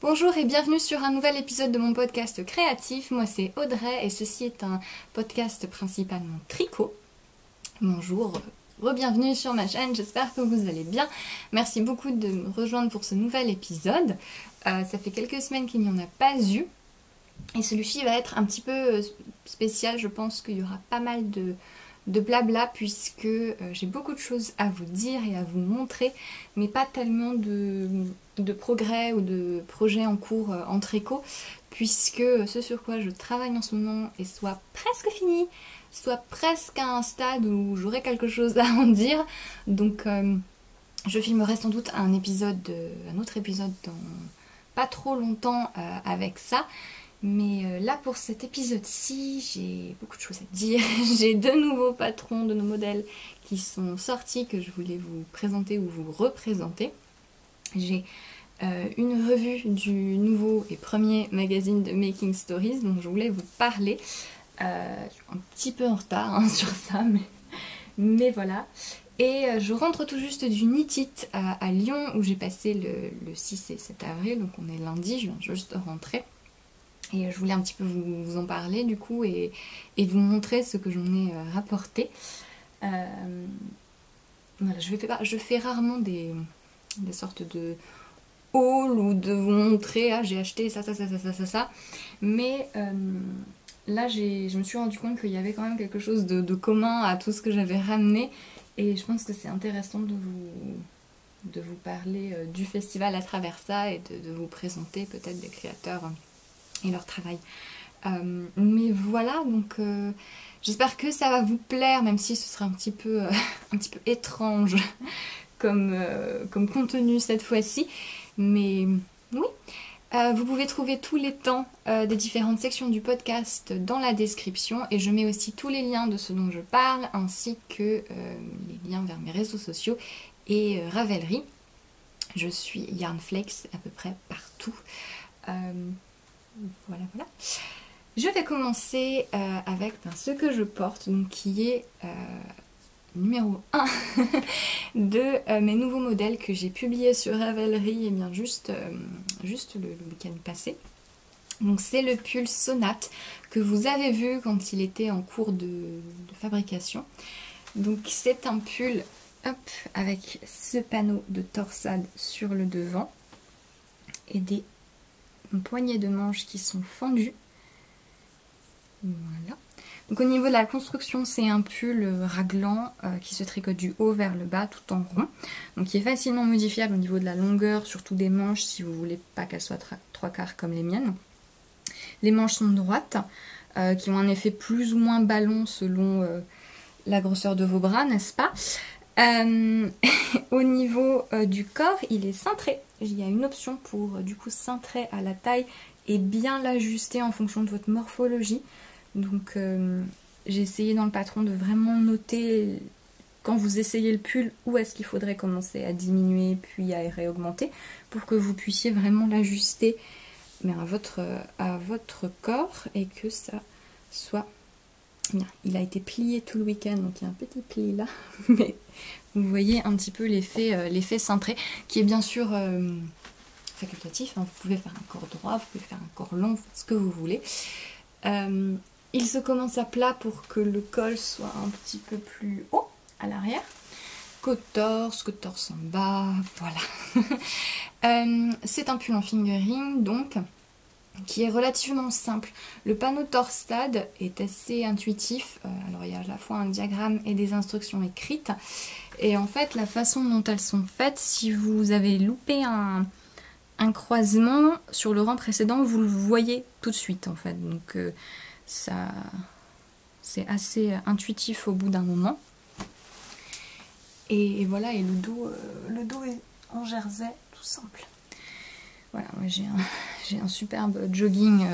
Bonjour et bienvenue sur un nouvel épisode de mon podcast créatif. Moi c'est Audrey et ceci est un podcast principalement tricot. Bonjour, re-bienvenue sur ma chaîne, j'espère que vous allez bien. Merci beaucoup de me rejoindre pour ce nouvel épisode. Ça fait quelques semaines qu'il n'y en a pas eu. Et celui-ci va être un petit peu spécial, je pense qu'il y aura pas mal de blabla puisque j'ai beaucoup de choses à vous dire et à vous montrer, mais pas tellement de progrès ou de projets en cours en tricot, puisque ce sur quoi je travaille en ce moment est soit presque fini, soit presque à un stade où j'aurai quelque chose à en dire. Donc je filmerai sans doute un autre épisode dans pas trop longtemps avec ça. Mais là pour cet épisode-ci, j'ai beaucoup de choses à dire. J'ai deux nouveaux patrons, de nos modèles qui sont sortis que je voulais vous présenter ou vous représenter. J'ai une revue du nouveau et premier magazine de Making Stories dont je voulais vous parler. Je suis un petit peu en retard sur ça, mais voilà. Et je rentre tout juste du Knit It à Lyon où j'ai passé le 6 et 7 avril, donc on est lundi, je viens juste de rentrer. Et je voulais un petit peu vous en parler du coup et vous montrer ce que j'en ai rapporté. Voilà, je fais rarement des sortes de haul ou de vous montrer ah j'ai acheté ça. Mais là je me suis rendu compte qu'il y avait quand même quelque chose de commun à tout ce que j'avais ramené. Et je pense que c'est intéressant de vous parler du festival à travers ça et de vous présenter peut-être des créateurs et leur travail. Mais voilà, donc j'espère que ça va vous plaire, même si ce sera un petit peu étrange comme contenu cette fois-ci. Mais oui, vous pouvez trouver tous les temps des différentes sections du podcast dans la description et je mets aussi tous les liens de ce dont je parle ainsi que les liens vers mes réseaux sociaux et Ravelry. Je suis Yarnflex à peu près partout. Voilà. Je vais commencer avec ce que je porte, donc qui est numéro 1 de mes nouveaux modèles que j'ai publiés sur Ravelry et bien juste le week-end passé. Donc c'est le pull Sonate que vous avez vu quand il était en cours de fabrication. Donc c'est un pull avec ce panneau de torsade sur le devant et des poignées de manches qui sont fendues. Voilà. Donc au niveau de la construction, c'est un pull raglan qui se tricote du haut vers le bas tout en rond. Donc qui est facilement modifiable au niveau de la longueur, surtout des manches si vous voulez pas qu'elles soient 3/4 comme les miennes. Les manches sont droites, qui ont un effet plus ou moins ballon selon la grosseur de vos bras, n'est-ce pas? Au niveau du corps, il est cintré. Il y a une option pour du coup cintrer à la taille et bien l'ajuster en fonction de votre morphologie. Donc j'ai essayé dans le patron de vraiment noter quand vous essayez le pull où est-ce qu'il faudrait commencer à diminuer puis à réaugmenter pour que vous puissiez vraiment l'ajuster à votre corps et que ça soit bien. Il a été plié tout le week-end, donc il y a un petit pli là, mais vous voyez un petit peu l'effet cintré, qui est bien sûr facultatif, hein. Vous pouvez faire un corps droit, vous pouvez faire un corps long, ce que vous voulez. Il se commence à plat pour que le col soit un petit peu plus haut à l'arrière. Côte torse en bas, voilà. C'est un pull en fingering, donc qui est relativement simple. Le panneau torsade est assez intuitif, alors il y a à la fois un diagramme et des instructions écrites, et en fait la façon dont elles sont faites, si vous avez loupé un croisement sur le rang précédent, vous le voyez tout de suite en fait, donc ça c'est assez intuitif au bout d'un moment. Et voilà, et le dos est en jersey tout simple. Voilà, moi j'ai un superbe jogging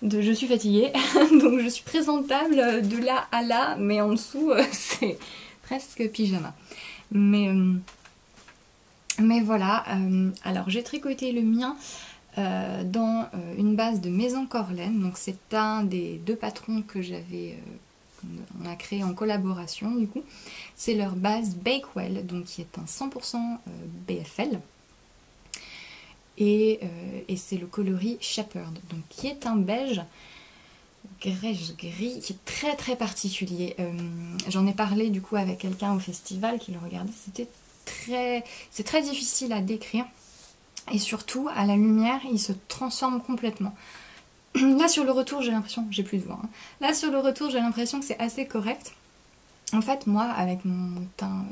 de je suis fatiguée, donc je suis présentable de là à là, mais en dessous c'est presque pyjama. Mais voilà, alors j'ai tricoté le mien dans une base de Maison Corlaine, donc c'est un des deux patrons que on a créé en collaboration du coup. C'est leur base Bakewell, donc qui est un 100% BFL. et c'est le coloris Shepherd, donc qui est un beige grège gris qui est très très particulier. J'en ai parlé du coup avec quelqu'un au festival qui le regardait, c'est très difficile à décrire et surtout à la lumière il se transforme complètement. Là sur le retour j'ai l'impression, j'ai plus de voix, hein. Là sur le retour j'ai l'impression que c'est assez correct. En fait moi avec mon teint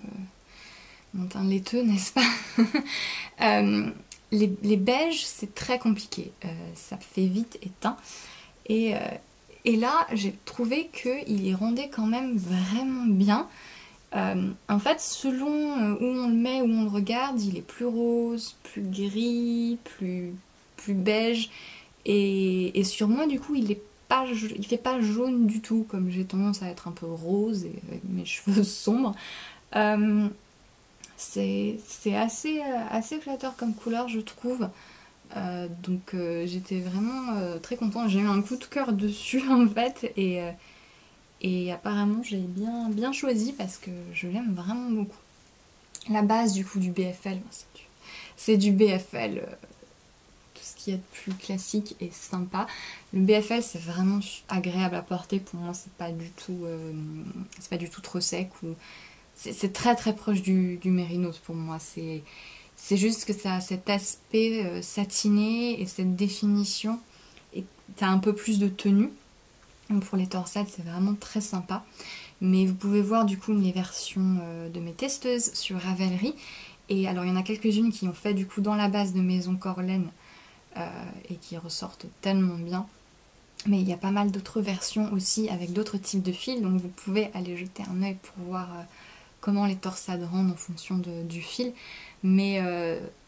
laiteux, n'est-ce pas, les beiges c'est très compliqué, ça fait vite éteint et là j'ai trouvé qu'il y rendait quand même vraiment bien. En fait selon où on le met, où on le regarde, il est plus rose, plus gris, plus beige. Et sur moi, du coup, il fait pas jaune du tout, comme j'ai tendance à être un peu rose et avec mes cheveux sombres. C'est assez flatteur comme couleur, je trouve. Donc j'étais vraiment très contente. J'ai eu un coup de cœur dessus, en fait. Et apparemment, j'ai bien choisi parce que je l'aime vraiment beaucoup. La base, du coup, du BFL, c'est du BFL... ce qui est plus classique et sympa. Le BFL c'est vraiment agréable à porter, pour moi c'est pas du tout trop sec, ou c'est très très proche du Mérinos pour moi. C'est juste que ça a cet aspect satiné et cette définition, et t'as un peu plus de tenue. Donc pour les torsades c'est vraiment très sympa. Mais vous pouvez voir du coup les versions de mes testeuses sur Ravelry. Et alors il y en a quelques-unes qui ont fait du coup dans la base de Maison Corlaine et qui ressortent tellement bien. Mais il y a pas mal d'autres versions aussi avec d'autres types de fils, donc vous pouvez aller jeter un œil pour voir comment les torsades rendent en fonction du fil. Mais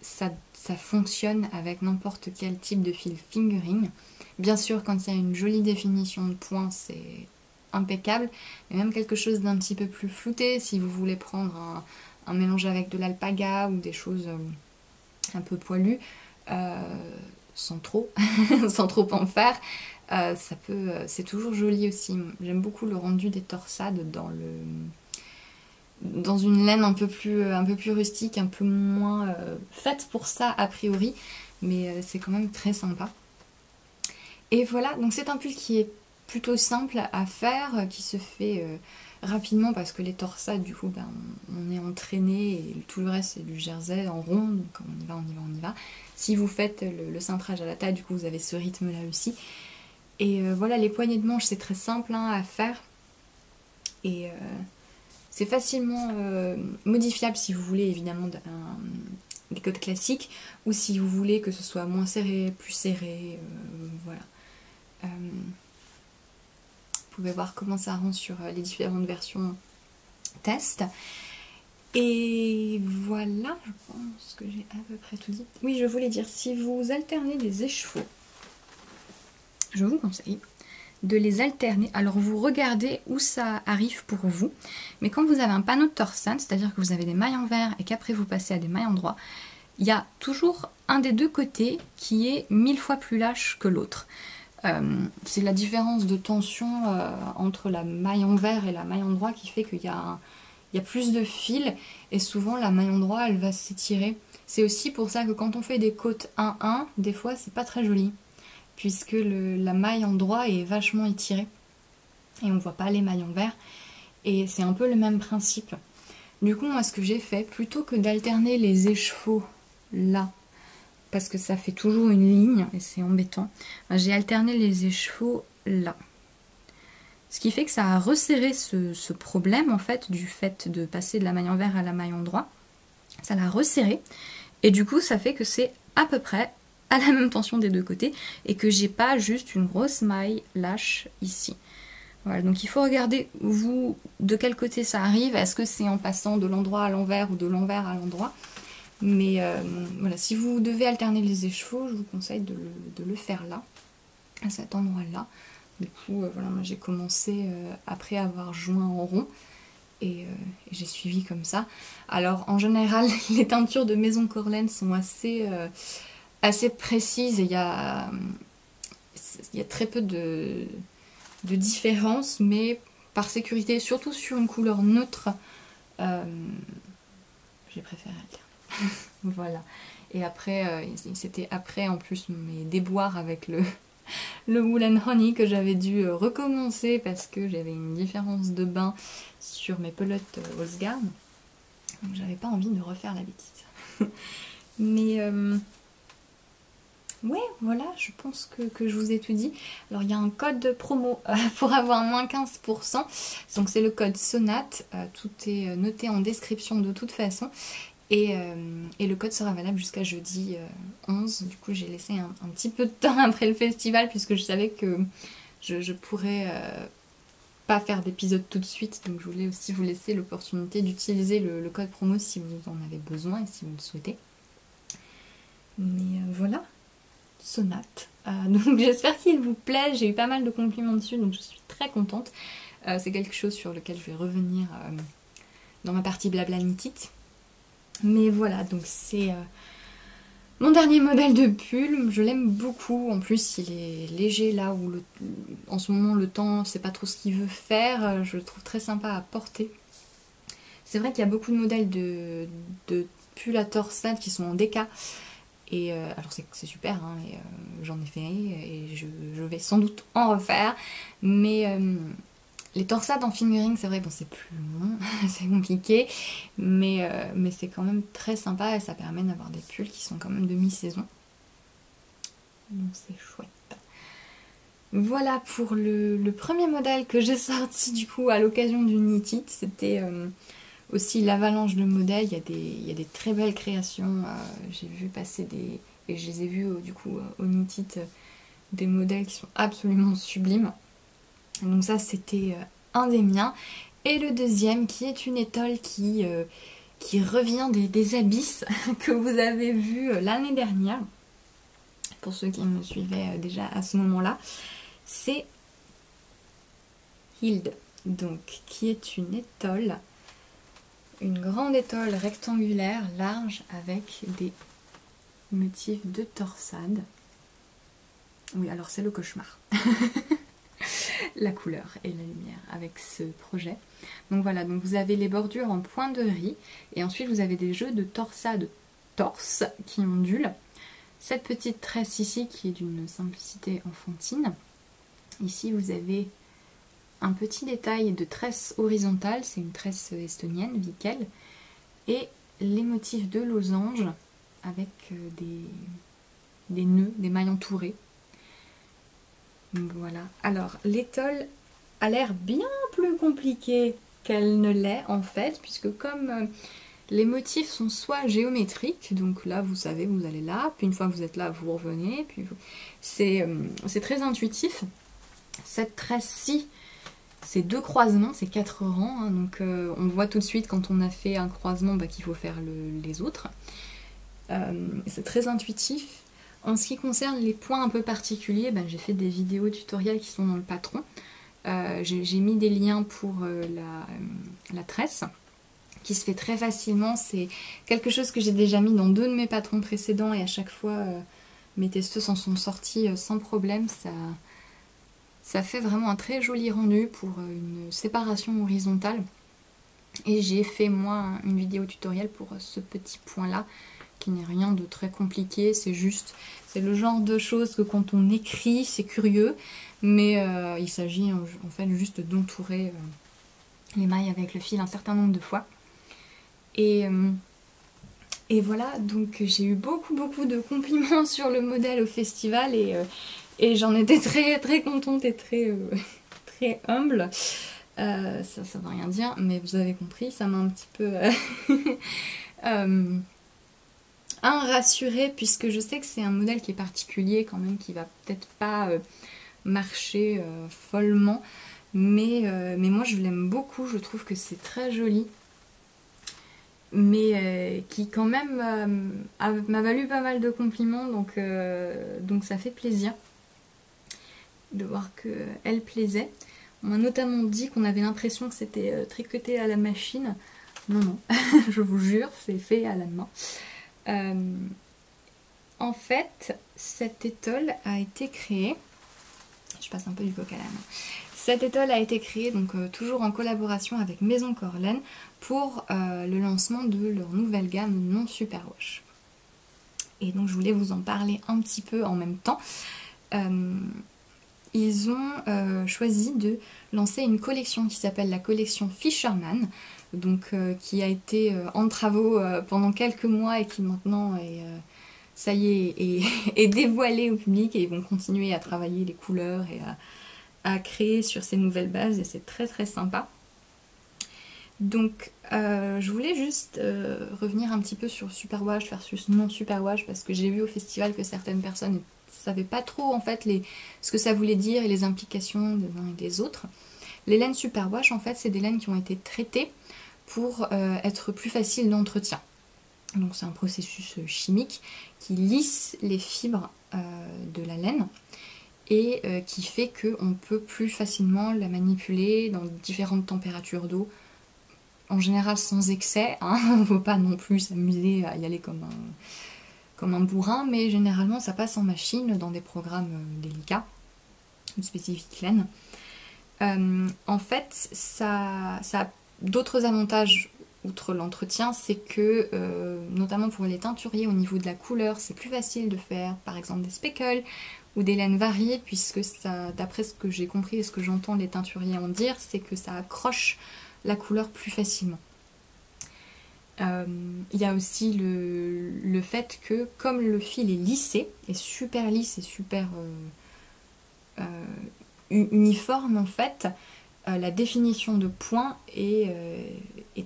ça fonctionne avec n'importe quel type de fil fingering. Bien sûr, quand il y a une jolie définition de point, c'est impeccable. Mais même quelque chose d'un petit peu plus flouté, si vous voulez prendre un mélange avec de l'alpaga ou des choses un peu poilues, sans trop en faire, c'est toujours joli aussi. J'aime beaucoup le rendu des torsades dans une laine un peu plus rustique, un peu moins faite pour ça a priori, mais c'est quand même très sympa. Et voilà, donc c'est un pull qui est plutôt simple à faire, qui se fait rapidement parce que les torsades du coup on est entraîné et tout le reste c'est du jersey en rond, donc on y va. Si vous faites le cintrage à la taille, du coup vous avez ce rythme là aussi. Et voilà, les poignées de manche c'est très simple à faire et c'est facilement modifiable si vous voulez évidemment des codes classiques, ou si vous voulez que ce soit moins serré, plus serré, voilà. Vous pouvez voir comment ça rend sur les différentes versions test. Et voilà, je pense que j'ai à peu près tout dit. Oui, je voulais dire, si vous alternez les écheveaux, je vous conseille de les alterner. Alors vous regardez où ça arrive pour vous, mais quand vous avez un panneau de torsade, c'est-à-dire que vous avez des mailles envers et qu'après vous passez à des mailles endroits, il y a toujours un des deux côtés qui est 1000 fois plus lâche que l'autre. C'est la différence de tension entre la maille envers et la maille endroit qui fait qu'il y a plus de fil, et souvent la maille endroit elle va s'étirer. C'est aussi pour ça que quand on fait des côtes 1-1, des fois c'est pas très joli, puisque la maille endroit est vachement étirée et on voit pas les mailles envers, et c'est un peu le même principe. Du coup moi ce que j'ai fait, plutôt que d'alterner les écheveaux là, parce que ça fait toujours une ligne et c'est embêtant, j'ai alterné les écheveaux là. Ce qui fait que ça a resserré ce problème en fait, du fait de passer de la maille envers à la maille endroit. Ça l'a resserré et du coup ça fait que c'est à peu près à la même tension des deux côtés et que j'ai pas juste une grosse maille lâche ici. Voilà, donc il faut regarder vous de quel côté ça arrive. Est-ce que c'est en passant de l'endroit à l'envers ou de l'envers à l'endroit? Mais voilà, si vous devez alterner les écheveaux, je vous conseille de le faire là, à cet endroit-là. Du coup, voilà, moi j'ai commencé après avoir joint en rond et j'ai suivi comme ça. Alors en général, les teintures de Maison Corlaine sont assez précises et il y a très peu de différence, mais par sécurité, surtout sur une couleur neutre, j'ai préféré alterner. Voilà. Et après, c'était après en plus mes déboires avec le Wool and Honey que j'avais dû recommencer parce que j'avais une différence de bain sur mes pelotes Wolfsgarn. Donc j'avais pas envie de refaire la bêtise. Mais ouais, voilà, je pense que je vous ai tout dit. Alors il y a un code promo pour avoir moins 15%. Donc c'est le code SONAT. Tout est noté en description de toute façon. Et le code sera valable jusqu'à jeudi 11. Du coup j'ai laissé un petit peu de temps après le festival puisque je savais que je pourrais pas faire d'épisode tout de suite. Donc je voulais aussi vous laisser l'opportunité d'utiliser le code promo si vous en avez besoin et si vous le souhaitez. Mais voilà, Sonate. Donc j'espère qu'il vous plaît. J'ai eu pas mal de compliments dessus donc je suis très contente. C'est quelque chose sur lequel je vais revenir dans ma partie blabla knitted. Mais voilà, donc c'est mon dernier modèle de pull. Je l'aime beaucoup. En plus, il est léger là où en ce moment le temps, c'est pas trop ce qu'il veut faire. Je le trouve très sympa à porter. C'est vrai qu'il y a beaucoup de modèles de pulls à torsade qui sont en déca. Et alors c'est super, hein, j'en ai fait et je vais sans doute en refaire. Mais les torsades en fingering, c'est vrai, bon c'est plus long, c'est compliqué, mais c'est quand même très sympa et ça permet d'avoir des pulls qui sont quand même de mi-saison. Donc c'est chouette. Voilà pour le premier modèle que j'ai sorti du coup à l'occasion du Knitted. C'était aussi l'avalanche de modèles, il y a des très belles créations. J'ai vu passer et je les ai vus du coup au Knitted, des modèles qui sont absolument sublimes. Donc ça c'était un des miens. Et le deuxième qui est une étole qui revient des abysses que vous avez vu l'année dernière. Pour ceux qui me suivaient déjà à ce moment-là. C'est Hild, donc qui est une étole. Une grande étole rectangulaire, large, avec des motifs de torsade. Oui, alors c'est le cauchemar. La couleur et la lumière avec ce projet. Donc voilà, donc vous avez les bordures en point de riz et ensuite vous avez des jeux de torsade torse qui ondulent. Cette petite tresse ici qui est d'une simplicité enfantine. Ici vous avez un petit détail de tresse horizontale, c'est une tresse estonienne, Vickel, et les motifs de losange avec des nœuds, des mailles entourées. Voilà. Alors, l'étole a l'air bien plus compliquée qu'elle ne l'est en fait, puisque comme les motifs sont soit géométriques, donc là vous savez, vous allez là, puis une fois que vous êtes là, vous revenez, puis c'est très intuitif. Cette tresse-ci, c'est 2 croisements, c'est 4 rangs, hein, donc on voit tout de suite quand on a fait un croisement qu'il faut faire les autres. C'est très intuitif. En ce qui concerne les points un peu particuliers, j'ai fait des vidéos tutoriels qui sont dans le patron. J'ai mis des liens pour la tresse, qui se fait très facilement. C'est quelque chose que j'ai déjà mis dans 2 de mes patrons précédents et à chaque fois mes testeuses en sont sorties sans problème. Ça fait vraiment un très joli rendu pour une séparation horizontale. Et j'ai fait moi une vidéo tutoriel pour ce petit point là, qui n'est rien de très compliqué, c'est le genre de choses que quand on écrit, c'est curieux, mais il s'agit en fait juste d'entourer les mailles avec le fil un certain nombre de fois. Et voilà, donc j'ai eu beaucoup de compliments sur le modèle au festival et j'en étais très contente et très humble. Ça veut rien dire, mais vous avez compris, ça m'a un petit peu rassurée, puisque je sais que c'est un modèle qui est particulier quand même, qui va peut-être pas marcher follement, mais moi je l'aime beaucoup, je trouve que c'est très joli, mais qui quand même m'a valu pas mal de compliments, donc ça fait plaisir de voir qu'elle plaisait. On m'a notamment dit qu'on avait l'impression que c'était tricoté à la machine. Non, je vous jure, c'est fait à la main. En fait, cette étole a été créée, je passe un peu du coq à la main. Cette étole a été créée donc toujours en collaboration avec Maison Corlaine pour le lancement de leur nouvelle gamme non superwash. et donc je voulais vous en parler un petit peu en même temps. Ils ont choisi de lancer une collection qui s'appelle la collection Fisherman, donc qui a été en travaux pendant quelques mois et qui maintenant est, ça y est dévoilée au public, et ils vont continuer à travailler les couleurs et à créer sur ces nouvelles bases, et c'est très très sympa. Donc je voulais juste revenir un petit peu sur Superwash versus non Superwash, parce que j'ai vu au festival que certaines personnes ne savaient pas trop en fait ce que ça voulait dire et les implications des uns et des autres. Les laines Superwash en fait c'est des laines qui ont été traitées pour être plus faciles d'entretien. Donc c'est un processus chimique qui lisse les fibres de la laine et qui fait qu'on peut plus facilement la manipuler dans différentes températures d'eau. En général sans excès, hein. Il ne faut pas non plus s'amuser à y aller comme un bourrin, mais généralement ça passe en machine dans des programmes délicats, spécifiques laine. En fait, ça a d'autres avantages outre l'entretien, c'est que, notamment pour les teinturiers, au niveau de la couleur, c'est plus facile de faire par exemple des speckles ou des laines variées, puisque ça, d'après ce que j'ai compris et ce que j'entends les teinturiers en dire, c'est que ça accroche la couleur plus facilement. Il y a aussi le fait que comme le fil est lissé, est super lisse et super uniforme en fait, la définition de points est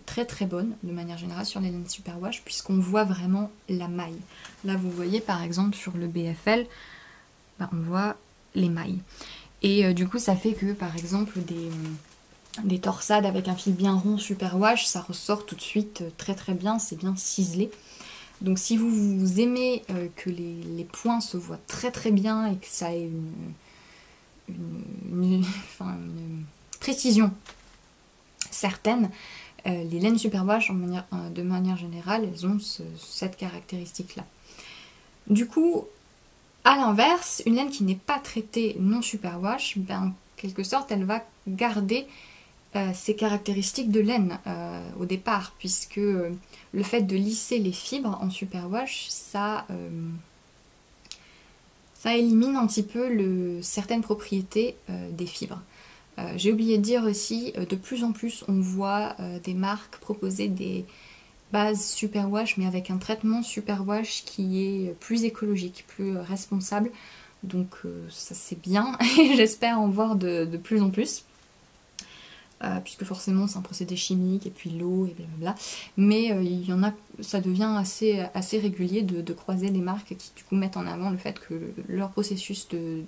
très très bonne de manière générale sur les laines Superwash, puisqu'on voit vraiment la maille. Là vous voyez par exemple sur le BFL, on voit les mailles. Et du coup ça fait que par exemple des torsades avec un fil bien rond Superwash, ça ressort tout de suite très très bien, c'est bien ciselé. Donc si vous aimez que les points se voient très très bien et que ça ait une précision certaine, les laines Superwash de manière générale, elles ont cette caractéristique là. Du coup, à l'inverse, une laine qui n'est pas traitée non Superwash, en quelque sorte elle va garder ces caractéristiques de laine au départ, puisque le fait de lisser les fibres en Superwash, ça élimine un petit peu certaines propriétés des fibres. J'ai oublié de dire aussi, de plus en plus on voit des marques proposer des bases Superwash, mais avec un traitement Superwash qui est plus écologique, plus responsable. Donc ça c'est bien, et j'espère en voir de plus en plus. Puisque forcément c'est un procédé chimique et puis l'eau et blablabla, mais il y en a, ça devient assez régulier de croiser des marques qui du coup mettent en avant le fait que leur processus de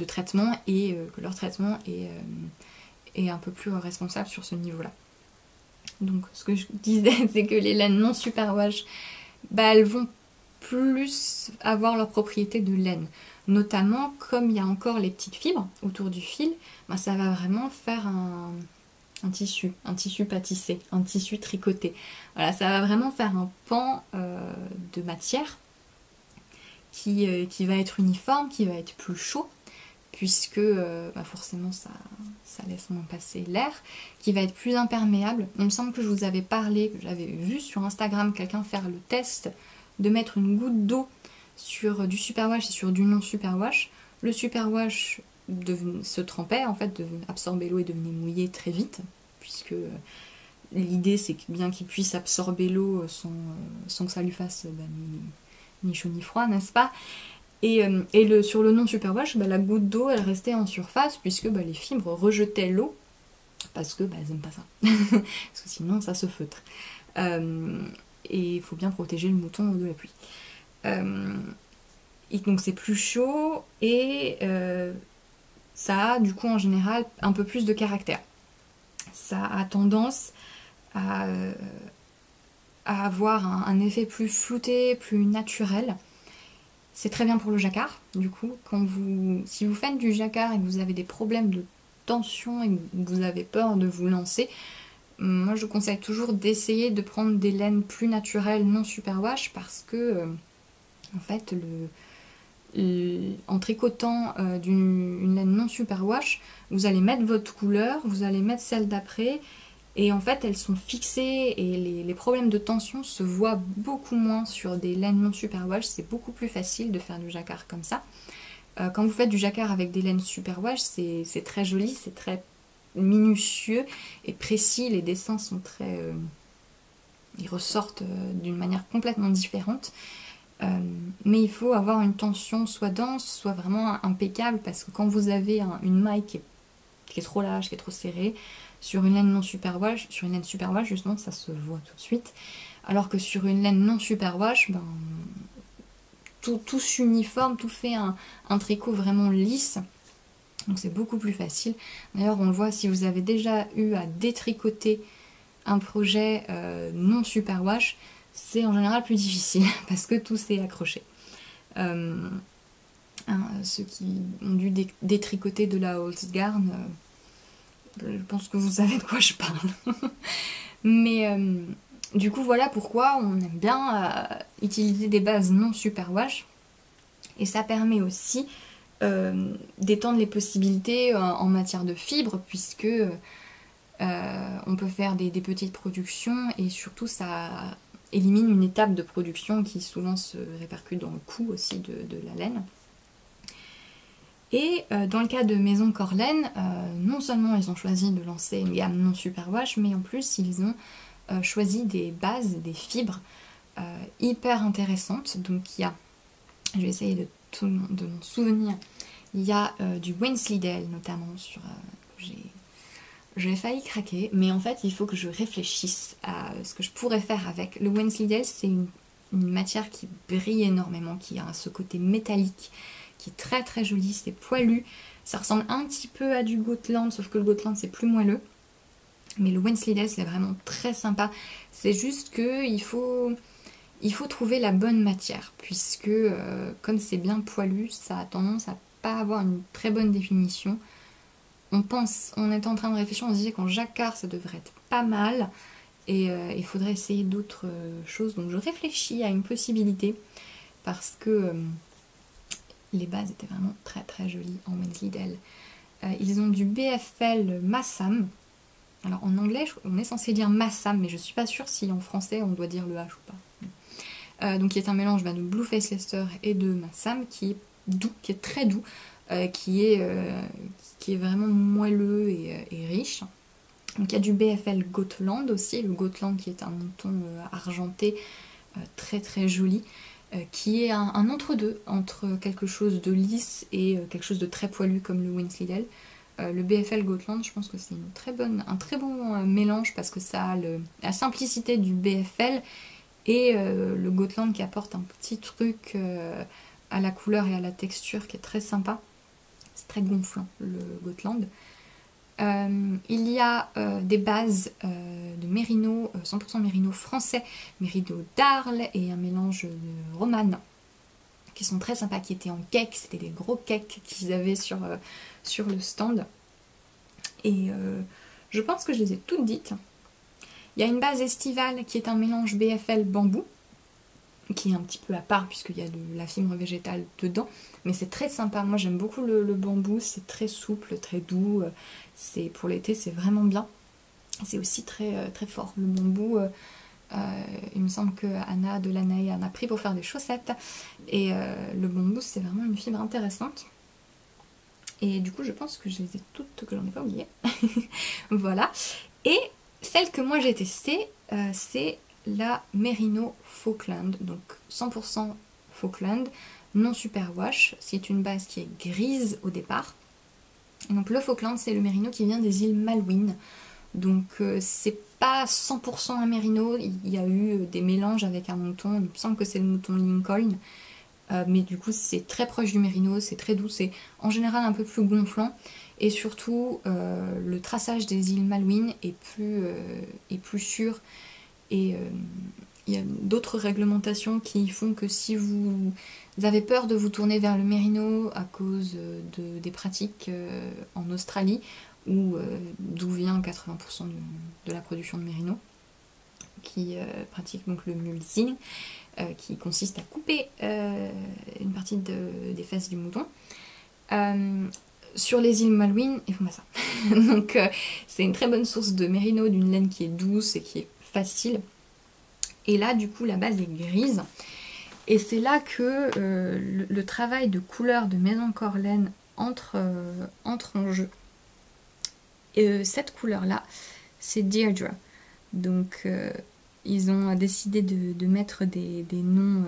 traitement et que leur traitement est un peu plus responsable sur ce niveau-là. Donc ce que je disais, c'est que les laines non Superwash, elles vont plus avoir leurs propriétés de laine. Notamment, comme il y a encore les petites fibres autour du fil, ça va vraiment faire un tissu pâtissé, un tissu tricoté. Voilà, ça va vraiment faire un pan de matière qui va être uniforme, qui va être plus chaud, puisque forcément ça laisse moins passer l'air, qui va être plus imperméable. Il me semble que je vous avais parlé, que j'avais vu sur Instagram quelqu'un faire le test de mettre une goutte d'eau sur du Superwash et sur du non Superwash. Le Superwash se trempait, en fait, absorbait l'eau et devenait mouillé très vite, puisque l'idée c'est bien qu'il puisse absorber l'eau sans que ça lui fasse ni chaud ni froid, n'est-ce pas? Et sur le non Superwash, la goutte d'eau elle restait en surface, puisque les fibres rejetaient l'eau, parce que elles n'aiment pas ça, parce que sinon ça se feutre. Et il faut bien protéger le mouton de la pluie. Et donc c'est plus chaud et ça a du coup en général un peu plus de caractère. Ça a tendance à avoir un effet plus flouté, plus naturel. C'est très bien pour le jacquard. Du coup, si vous faites du jacquard et que vous avez des problèmes de tension et que vous avez peur de vous lancer, moi je conseille toujours d'essayer de prendre des laines plus naturelles, non Superwash, parce que en fait en tricotant une laine non Superwash, vous allez mettre votre couleur, vous allez mettre celle d'après, Et en fait, elles sont fixées et les problèmes de tension se voient beaucoup moins sur des laines non superwash. C'est beaucoup plus facile de faire du jacquard comme ça. Quand vous faites du jacquard avec des laines superwash, c'est très joli, c'est très minutieux et précis. Les dessins sont très... ils ressortent d'une manière complètement différente. Mais il faut avoir une tension soit dense, soit vraiment impeccable, parce que quand vous avez une maille qui est trop large, qui est trop serrée, sur une laine non superwash, justement, ça se voit tout de suite. Alors que sur une laine non superwash, ben, tout s'uniforme, tout fait un tricot vraiment lisse. Donc c'est beaucoup plus facile. D'ailleurs, on le voit si vous avez déjà eu à détricoter un projet non superwash, c'est en général plus difficile parce que tout s'est accroché. Ceux qui ont dû détricoter de la Holzgarn, je pense que vous savez de quoi je parle. Mais du coup, voilà pourquoi on aime bien utiliser des bases non superwash. Et ça permet aussi d'étendre les possibilités en matière de fibres, puisque on peut faire des petites productions et surtout ça élimine une étape de production qui souvent se répercute dans le coût aussi de la laine. Et dans le cas de Maison Corlaine, non seulement ils ont choisi de lancer une gamme non superwash, mais en plus ils ont choisi des bases, des fibres hyper intéressantes. Donc il y a, je vais essayer de m'en souvenir, il y a du Wensleydale notamment sur... j'ai failli craquer, mais en fait il faut que je réfléchisse à ce que je pourrais faire avec. Le Wensleydale, c'est une matière qui brille énormément, qui a ce côté métallique, qui est très très joli, c'est poilu. Ça ressemble un petit peu à du Gotland, sauf que le Gotland c'est plus moelleux. Mais le Wensleydale c'est vraiment très sympa. C'est juste que il faut trouver la bonne matière, puisque comme c'est bien poilu, ça a tendance à pas avoir une très bonne définition. On est en train de réfléchir, on se disait qu'en jacquard ça devrait être pas mal, et il faudrait essayer d'autres choses. Donc je réfléchis à une possibilité, parce que les bases étaient vraiment très très jolies en Wensleydale. Ils ont du BFL Massam. Alors en anglais on est censé dire Massam, mais je suis pas sûre si en français on doit dire le H ou pas. Donc qui est un mélange de Blueface Leicester et de Massam, qui est doux, qui est très doux, qui est vraiment moelleux et riche. Donc il y a du BFL Gotland aussi, le Gotland qui est un mouton argenté très très joli, qui est un entre-deux, entre quelque chose de lisse et quelque chose de très poilu comme le Wensleydale. Le BFL Gotland, je pense que c'est un très bon mélange, parce que ça a la simplicité du BFL et le Gotland qui apporte un petit truc à la couleur et à la texture qui est très sympa. C'est très gonflant le Gotland. Il y a des bases de mérino, 100% mérino français, mérino d'Arles et un mélange de romane qui sont très sympas, qui étaient en cake, c'était des gros cakes qu'ils avaient sur le stand. Et je pense que je les ai toutes dites. Il y a une base estivale qui est un mélange BFL bambou, qui est un petit peu à part puisqu'il y a de la fibre végétale dedans, mais c'est très sympa. Moi j'aime beaucoup le bambou, c'est très souple, très doux, pour l'été c'est vraiment bien. C'est aussi très, très fort. Le bambou, il me semble que Anna de Lanae en a pris pour faire des chaussettes, et le bambou c'est vraiment une fibre intéressante. Et du coup je pense que je les ai toutes, que j'en ai pas oublié. Voilà. Et celle que moi j'ai testée, c'est la Merino Falkland, donc 100% Falkland, non superwash. C'est une base qui est grise au départ. Et donc le Falkland, c'est le Merino qui vient des îles Malouines. Donc c'est pas 100% un Merino, il y a eu des mélanges avec un mouton, il me semble que c'est le mouton Lincoln. Mais du coup c'est très proche du Merino, c'est très doux, c'est en général un peu plus gonflant. Et surtout le traçage des îles Malouines est plus sûr. Et il y a d'autres réglementations qui font que si vous avez peur de vous tourner vers le Merino à cause des pratiques en Australie, d'où vient 80% de la production de Merino, qui pratique donc le mulesing, qui consiste à couper une partie des fesses du mouton. sur les îles Malouines, ils font pas ça. Donc c'est une très bonne source de mérino, d'une laine qui est douce et qui est facile. Et là du coup la base est grise. Et c'est là que le travail de couleur de Maison Corlaine entre en jeu. Et cette couleur là, c'est Deirdre. Donc ils ont décidé de mettre des noms,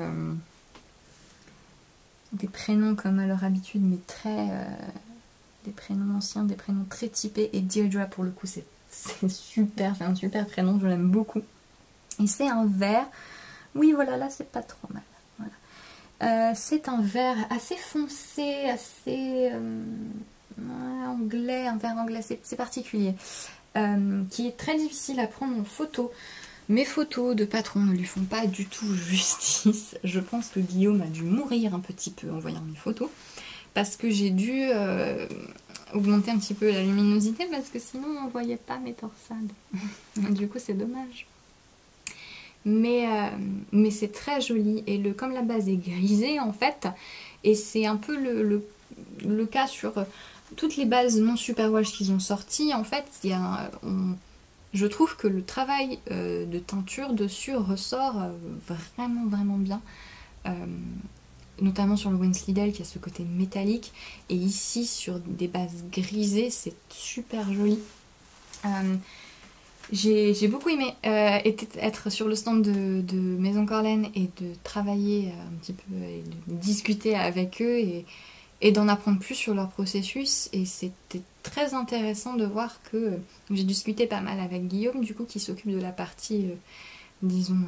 des prénoms comme à leur habitude, mais très... des prénoms anciens, des prénoms très typés. Et Deirdre pour le coup c'est super, c'est un super prénom, je l'aime beaucoup. Et c'est un vert, oui voilà, là c'est pas trop mal. Voilà. C'est un vert assez foncé, assez anglais, un vert anglais, c'est particulier. Qui est très difficile à prendre en photo. Mes photos de patron ne lui font pas du tout justice. Je pense que Guillaume a dû mourir un petit peu en voyant mes photos. Parce que j'ai dû augmenter un petit peu la luminosité parce que sinon on ne voyait pas mes torsades. Du coup c'est dommage. Mais c'est très joli. Et comme la base est grisée en fait, et c'est un peu le cas sur toutes les bases non superwash qu'ils ont sorties, en fait, je trouve que le travail de teinture dessus ressort vraiment vraiment bien. Notamment sur le Wensleydale qui a ce côté métallique, et ici sur des bases grisées, c'est super joli. J'ai beaucoup aimé être sur le stand de Maison Corlaine et de travailler un petit peu et de discuter avec eux et d'en apprendre plus sur leur processus. Et c'était très intéressant de voir que j'ai discuté pas mal avec Guillaume, du coup, qui s'occupe de la partie, disons,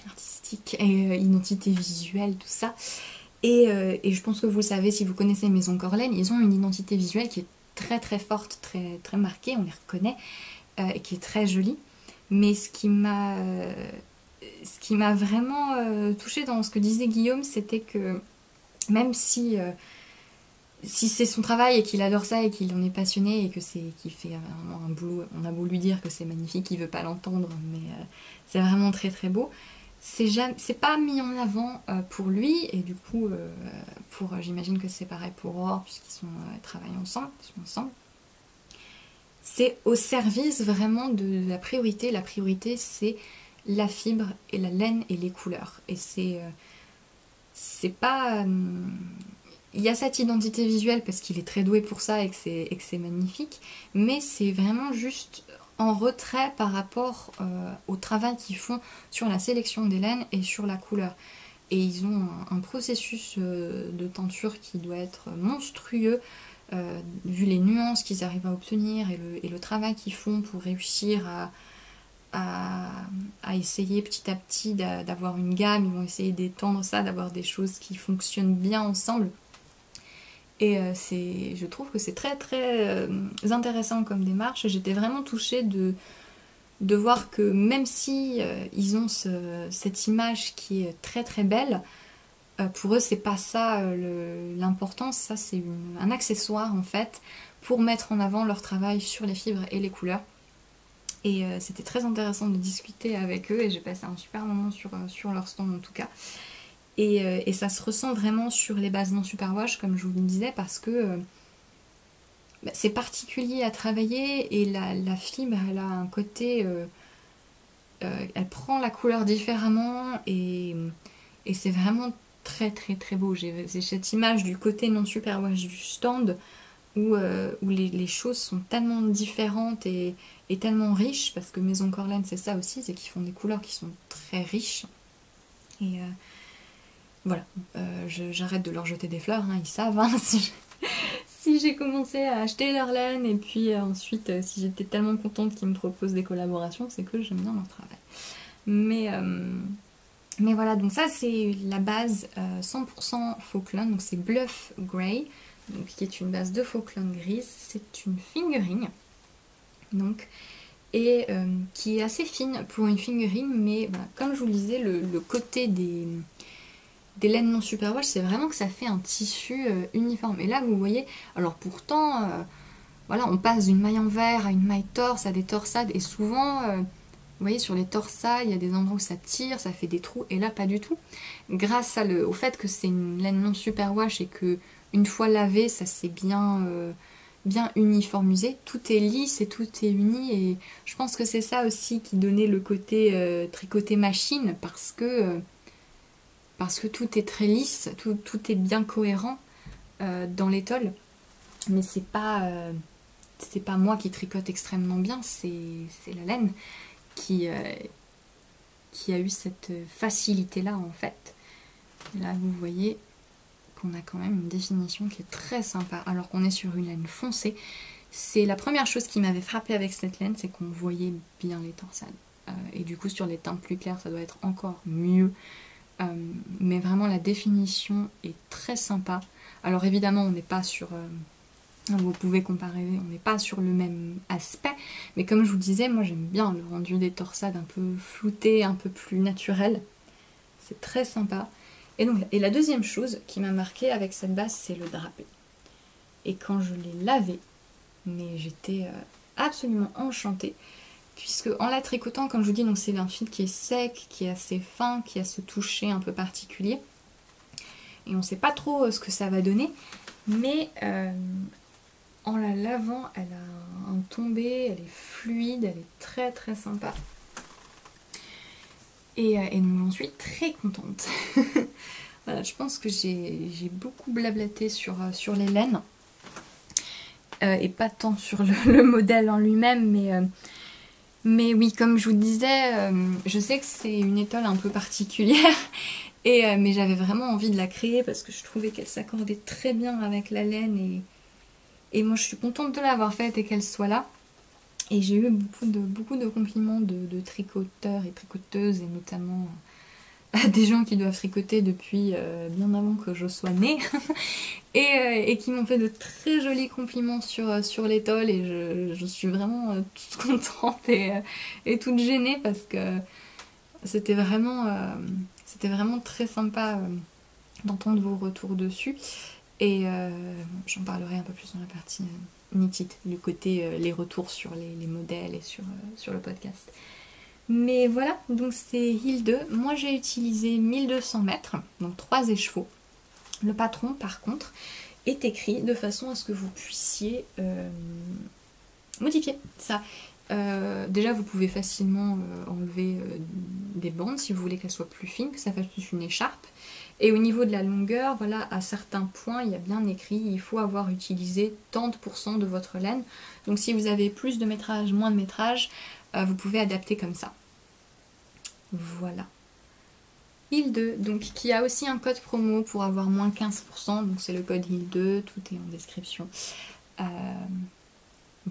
artistique et identité visuelle, tout ça. Et je pense que vous le savez, si vous connaissez Maison Corlaine, ils ont une identité visuelle qui est très très forte, très, très marquée, on les reconnaît, et qui est très jolie. Mais ce qui m'a vraiment touchée dans ce que disait Guillaume, c'était que même si c'est son travail et qu'il adore ça et qu'il en est passionné et qu'il fait vraiment un boulot, on a beau lui dire que c'est magnifique, il veut pas l'entendre, mais c'est vraiment très très beau. C'est pas mis en avant pour lui, et du coup j'imagine que c'est pareil pour Aurore puisqu'ils travaillent ensemble, c'est au service vraiment de la priorité. La priorité c'est la fibre et la laine et les couleurs, et c'est pas il y a cette identité visuelle parce qu'il est très doué pour ça et que c'est magnifique, mais c'est vraiment juste en retrait par rapport au travail qu'ils font sur la sélection des laines et sur la couleur. Et ils ont un processus de teinture qui doit être monstrueux, vu les nuances qu'ils arrivent à obtenir et le travail qu'ils font pour réussir à essayer petit à petit d'avoir une gamme. Ils vont essayer d'étendre ça, d'avoir des choses qui fonctionnent bien ensemble. Et je trouve que c'est très très intéressant comme démarche. J'étais vraiment touchée de voir que même si ils ont cette image qui est très très belle, pour eux c'est pas ça l'important, ça c'est un accessoire en fait pour mettre en avant leur travail sur les fibres et les couleurs. Et c'était très intéressant de discuter avec eux et j'ai passé un super moment sur leur stand en tout cas. Et ça se ressent vraiment sur les bases non superwash, comme je vous le disais, parce que c'est particulier à travailler et la fibre, elle a un côté... elle prend la couleur différemment et c'est vraiment très très très beau. J'ai cette image du côté non superwash du stand où les choses sont tellement différentes et tellement riches, parce que Maison Corlaine c'est ça aussi, c'est qu'ils font des couleurs qui sont très riches. Et... voilà, j'arrête de leur jeter des fleurs, hein, ils savent, hein, si j'ai commencé à acheter leur laine et puis ensuite si j'étais tellement contente qu'ils me proposent des collaborations, c'est que j'aime bien leur travail. Mais voilà, donc ça c'est la base 100% Falkland, donc c'est Bluff Grey, donc, qui est une base de Falkland grise, c'est une fingering, donc, et qui est assez fine pour une fingering, mais voilà, comme je vous le disais, le côté des laines non superwash, c'est vraiment que ça fait un tissu uniforme. Et là vous voyez, alors pourtant voilà, on passe d'une maille en verre à une maille torse, à des torsades, et souvent vous voyez sur les torsades il y a des endroits où ça tire, ça fait des trous, et là pas du tout, grâce au fait que c'est une laine non superwash et que une fois lavé, ça s'est bien uniformisé. Tout est lisse et tout est uni. Et je pense que c'est ça aussi qui donnait le côté tricoté machine parce que tout est très lisse, tout est bien cohérent dans l'étole. Mais c'est pas moi qui tricote extrêmement bien, c'est la laine qui a eu cette facilité-là en fait. Et là, vous voyez qu'on a quand même une définition qui est très sympa, alors qu'on est sur une laine foncée. C'est la première chose qui m'avait frappée avec cette laine, c'est qu'on voyait bien les torsades. Et du coup, sur les teintes plus claires, ça doit être encore mieux. Mais vraiment, la définition est très sympa. Alors évidemment, on n'est pas sur... vous pouvez comparer, on n'est pas sur le même aspect, mais comme je vous disais, moi j'aime bien le rendu des torsades un peu flouté, un peu plus naturel. C'est très sympa. Et la deuxième chose qui m'a marqué avec cette base, c'est le drapé. Et quand je l'ai lavé, mais j'étais absolument enchantée, puisque en la tricotant, comme je vous dis, donc c'est un fil qui est sec, qui est assez fin, qui a ce toucher un peu particulier. Et on ne sait pas trop ce que ça va donner, mais en la lavant, elle a un tombé, elle est fluide, elle est très très sympa. Et donc j'en suis très contente. Voilà, je pense que j'ai beaucoup blablaté sur les laines. Et pas tant sur le modèle en lui-même, mais oui, comme je vous disais, je sais que c'est une étole un peu particulière, mais j'avais vraiment envie de la créer parce que je trouvais qu'elle s'accordait très bien avec la laine et moi je suis contente de l'avoir faite et qu'elle soit là. Et j'ai eu beaucoup de compliments de tricoteurs et tricoteuses, et notamment des gens qui doivent tricoter depuis bien avant que je sois née, et qui m'ont fait de très jolis compliments sur l'étole, et je suis vraiment toute contente et toute gênée parce que c'était vraiment très sympa d'entendre vos retours dessus. Et j'en parlerai un peu plus dans la partie knitted, du côté les retours sur les modèles et sur le podcast. Mais voilà, donc c'est Hill 2. Moi j'ai utilisé 1200 mètres, donc 3 écheveaux. Le patron par contre est écrit de façon à ce que vous puissiez modifier ça. Déjà vous pouvez facilement enlever des bandes si vous voulez qu'elles soient plus fines, que ça fasse plus une écharpe. Et au niveau de la longueur, voilà, à certains points, il y a bien écrit, il faut avoir utilisé tant de pourcents de votre laine. Donc si vous avez plus de métrage, moins de métrage, vous pouvez adapter comme ça. Voilà. Hill 2, donc qui a aussi un code promo pour avoir moins 15%, donc c'est le code Hill 2, tout est en description.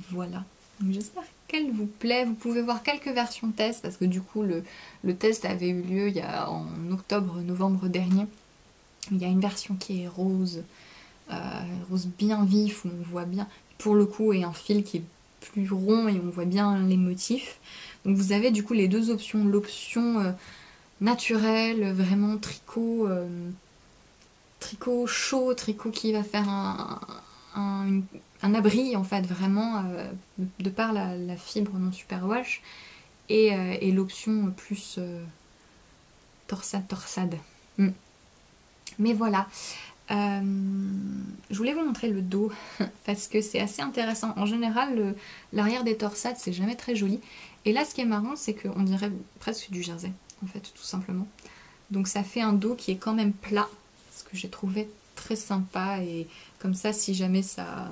Voilà. J'espère qu'elle vous plaît. Vous pouvez voir quelques versions test parce que du coup le test avait eu lieu en octobre-novembre dernier. Il y a une version qui est rose, rose bien vif où on voit bien pour le coup, et un fil qui est plus rond et on voit bien les motifs. Donc vous avez du coup les deux options, l'option naturelle, vraiment tricot chaud, tricot qui va faire un abri en fait, vraiment de par la fibre non superwash, et l'option plus torsade. Mais voilà, je voulais vous montrer le dos parce que c'est assez intéressant. En général, l'arrière des torsades c'est jamais très joli, et là ce qui est marrant c'est qu'on dirait presque du jersey en fait, tout simplement. Donc ça fait un dos qui est quand même plat, ce que j'ai trouvé très sympa. Et comme ça, si jamais ça...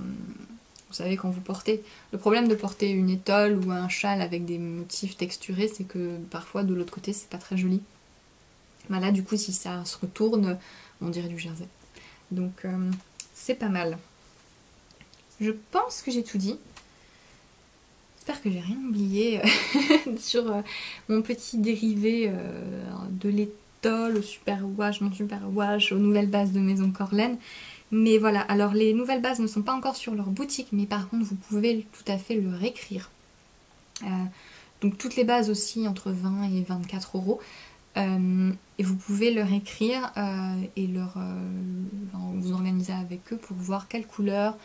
Vous savez, quand vous portez... Le problème de porter une étole ou un châle avec des motifs texturés, c'est que parfois de l'autre côté c'est pas très joli. Bah là du coup si ça se retourne, on dirait du jersey. Donc c'est pas mal. Je pense que j'ai tout dit. J'espère que j'ai rien oublié sur mon petit dérivé de l'étole au superwash, non superwash, aux nouvelles bases de Maison Corlaine. Mais voilà, alors les nouvelles bases ne sont pas encore sur leur boutique, mais par contre vous pouvez tout à fait le réécrire. Donc toutes les bases aussi entre 20 et 24 euros. Et vous pouvez leur écrire et vous organiser avec eux pour voir quelle couleur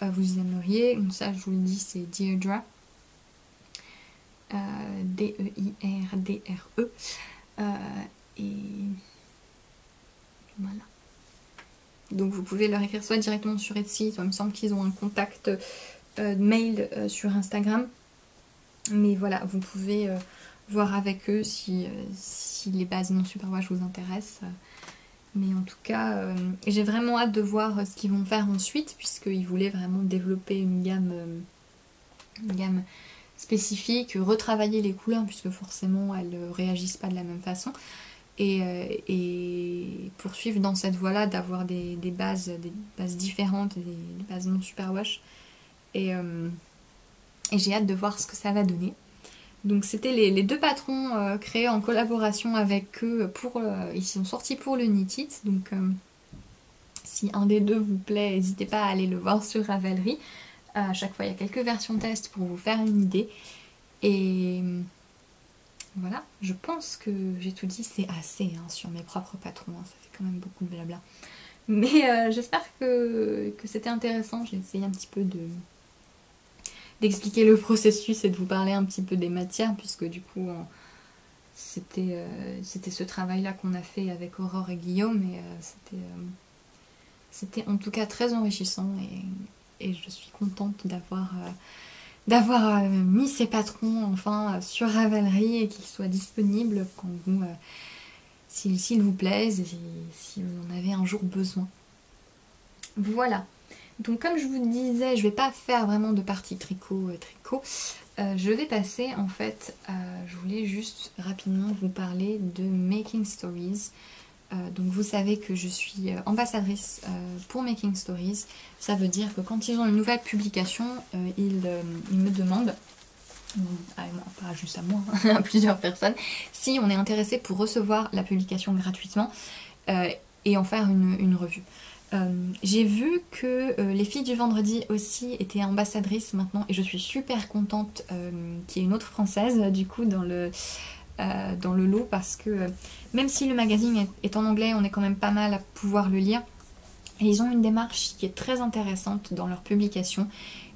vous aimeriez. Donc ça, je vous le dis, c'est Deirdre. D-E-I-R-D-R-E. Et voilà. Donc vous pouvez leur écrire soit directement sur Etsy, soit il me semble qu'ils ont un contact mail sur Instagram. Mais voilà, vous pouvez voir avec eux si les bases non superwash vous intéressent. Mais en tout cas, j'ai vraiment hâte de voir ce qu'ils vont faire ensuite, puisqu'ils voulaient vraiment développer une gamme spécifique, retravailler les couleurs, puisque forcément elles ne réagissent pas de la même façon. Et poursuivre dans cette voie-là, d'avoir des bases différentes, des bases non superwash. Et j'ai hâte de voir ce que ça va donner. Donc c'était les deux patrons créés en collaboration avec eux. Ils sont sortis pour le Knit It. Donc si un des deux vous plaît, n'hésitez pas à aller le voir sur Ravelry. À chaque fois il y a quelques versions test pour vous faire une idée. Et voilà, je pense que j'ai tout dit, c'est assez sur mes propres patrons, ça fait quand même beaucoup de blabla. Mais j'espère que c'était intéressant, j'ai essayé un petit peu d'expliquer le processus et de vous parler un petit peu des matières, puisque du coup c'était ce travail-là qu'on a fait avec Aurore et Guillaume, et c'était en tout cas très enrichissant, et je suis contente d'avoir mis ces patrons enfin sur Ravelry et qu'ils soient disponibles quand s'ils vous plaisent et si vous en avez un jour besoin. Voilà. Donc comme je vous disais, je vais pas faire vraiment de partie tricot. Je vais passer en fait, je voulais juste rapidement vous parler de Making Stories. Donc vous savez que je suis ambassadrice pour Making Stories. Ça veut dire que quand ils ont une nouvelle publication, ils me demandent, pas juste à moi, à plusieurs personnes, si on est intéressé pour recevoir la publication gratuitement et en faire une revue. J'ai vu que les filles du vendredi aussi étaient ambassadrices maintenant, et je suis super contente qu'il y ait une autre française du coup dans le lot, parce que même si le magazine est en anglais, on est quand même pas mal à pouvoir le lire, et ils ont une démarche qui est très intéressante dans leur publication,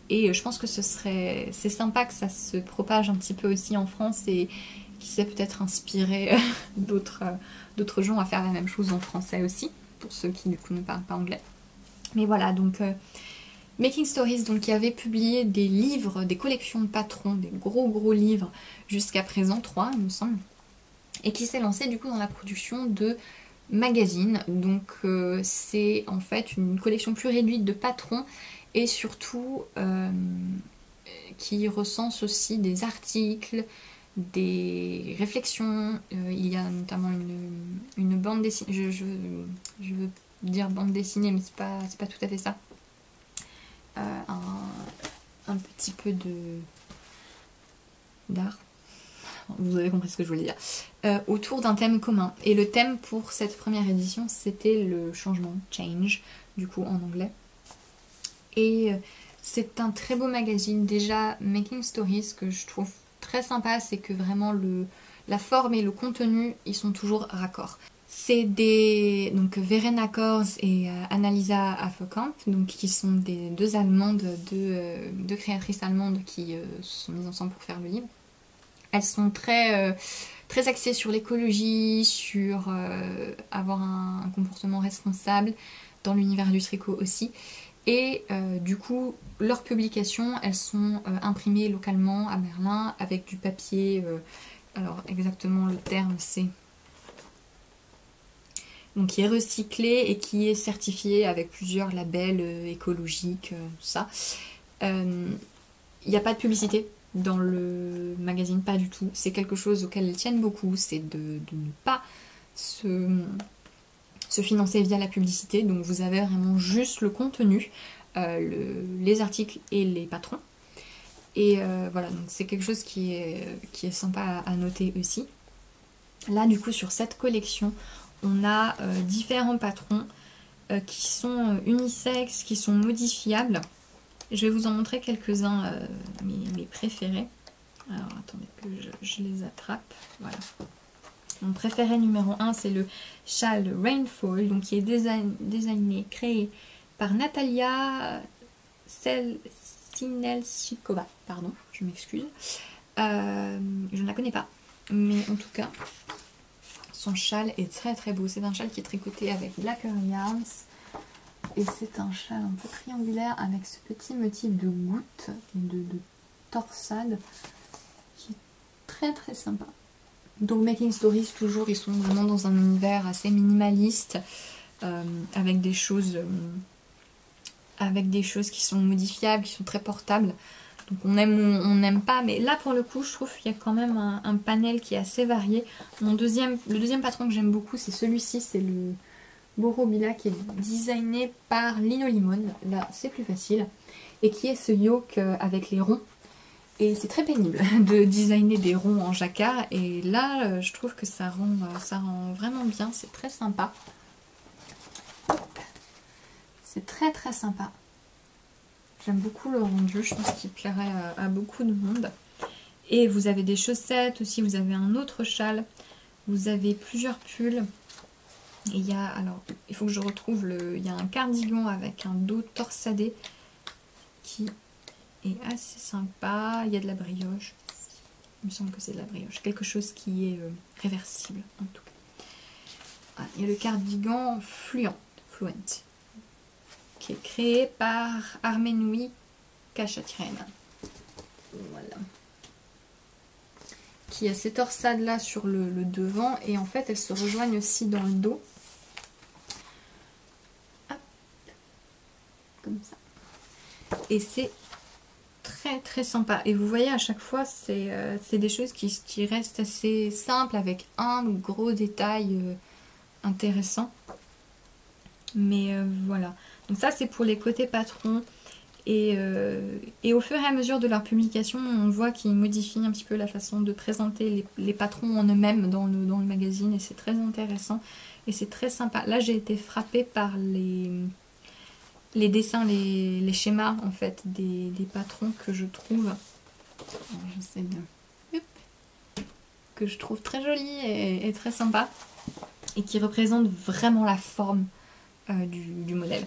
et je pense que c'est sympa que ça se propage un petit peu aussi en France, et qui sait peut-être inspirer d'autres gens à faire la même chose en français aussi, pour ceux qui du coup ne parlent pas anglais. Mais voilà, donc Making Stories, donc, qui avait publié des livres, des collections de patrons, des gros livres jusqu'à présent, 3 il me semble, et qui s'est lancé du coup dans la production de magazines. Donc c'est en fait une collection plus réduite de patrons, et surtout qui recense aussi des articles, des réflexions. Il y a notamment une bande dessinée, je veux dire bande dessinée, mais c'est pas tout à fait ça. Un petit peu d'art, vous avez compris ce que je voulais dire, autour d'un thème commun. Et le thème pour cette première édition, c'était le changement, change, du coup en anglais. Et c'est un très beau magazine. Déjà, Making Stories, ce que je trouve très sympa, c'est que vraiment la forme et le contenu, ils sont toujours raccords. C'est donc Verena Kors et Annalisa Affelkamp, donc qui sont des deux allemandes, deux créatrices allemandes qui se sont mises ensemble pour faire le livre. Elles sont très axées sur l'écologie, sur avoir un comportement responsable dans l'univers du tricot aussi. Et du coup, leurs publications, elles sont imprimées localement à Berlin avec du papier. Alors exactement le terme c'est... Donc qui est recyclé et qui est certifié avec plusieurs labels écologiques, tout ça. Il n'y a pas de publicité dans le magazine, pas du tout. C'est quelque chose auquel elles tiennent beaucoup, c'est de ne pas se financer via la publicité. Donc vous avez vraiment juste le contenu, les articles et les patrons. Et voilà, donc c'est quelque chose qui est sympa à noter aussi. Là du coup sur cette collection, on a différents patrons qui sont unisexes, qui sont modifiables. Je vais vous en montrer quelques-uns, mes préférés. Alors attendez que je les attrape. Voilà. Mon préféré numéro 1, c'est le châle Rainfall, donc qui est designé, créé par Natalia Sinelchikova. Pardon, je m'excuse. Je ne la connais pas, mais en tout cas, son châle est très très beau. C'est un châle qui est tricoté avec Blacker Yarns. et c'est un châle un peu triangulaire avec ce petit motif de goutte et de torsade qui est très très sympa. Donc Making Stories, toujours, ils sont vraiment dans un univers assez minimaliste, avec des choses qui sont modifiables, qui sont très portables. Donc on aime ou on n'aime pas, mais là pour le coup je trouve qu'il y a quand même un panel qui est assez varié. Le deuxième patron que j'aime beaucoup, c'est celui-ci, c'est le Borobila qui est designé par Lino Limon. Là c'est plus facile. Et qui est ce yoke avec les ronds. Et c'est très pénible de designer des ronds en jacquard. Et là je trouve que ça rend vraiment bien, c'est très sympa. C'est très très sympa. J'aime beaucoup le rendu, je pense qu'il plairait à beaucoup de monde. Et vous avez des chaussettes aussi, vous avez un autre châle, vous avez plusieurs pulls. Et il y a, alors, il faut que je retrouve il y a un cardigan avec un dos torsadé qui est assez sympa. Il y a de la brioche, il me semble que c'est de la brioche, quelque chose qui est réversible en tout cas. Ah, il y a le cardigan Fluent, qui est créé par Armenoui Kachatyrène. Voilà. Qui a ces torsades là sur le devant et en fait elles se rejoignent aussi dans le dos. Hop. Comme ça. Et c'est très très sympa. Et vous voyez à chaque fois c'est des choses qui restent assez simples avec un gros détail intéressant. Mais voilà. Donc ça c'est pour les côtés patrons. Et au fur et à mesure de leur publication, on voit qu'ils modifient un petit peu la façon de présenter les patrons en eux-mêmes dans le magazine. Et c'est très intéressant. Et c'est très sympa. Là j'ai été frappée par les dessins, les schémas en fait des patrons que je trouve. J'essaie de... que je trouve très jolis et très sympa. Et qui représentent vraiment la forme du modèle.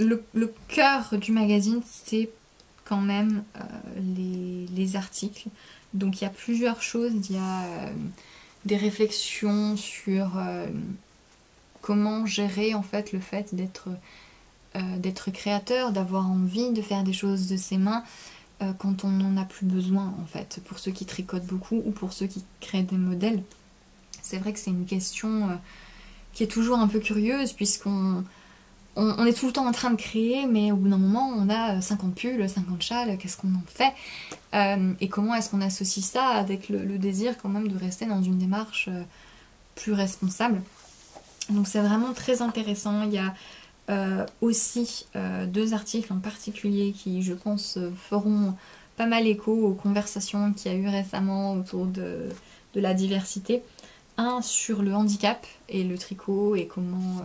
Le cœur du magazine, c'est quand même les articles. Donc il y a plusieurs choses. Il y a des réflexions sur comment gérer en fait le fait d'être créateur, d'avoir envie de faire des choses de ses mains quand on n'en a plus besoin en fait. Pour ceux qui tricotent beaucoup ou pour ceux qui créent des modèles. C'est vrai que c'est une question qui est toujours un peu curieuse puisqu'on est tout le temps en train de créer, mais au bout d'un moment on a 50 pulls, 50 châles, qu'est-ce qu'on en fait et comment est-ce qu'on associe ça avec le désir quand même de rester dans une démarche plus responsable. Donc c'est vraiment très intéressant. Il y a aussi deux articles en particulier qui je pense feront pas mal écho aux conversations qu'il y a eu récemment autour de la diversité. Un sur le handicap et le tricot et comment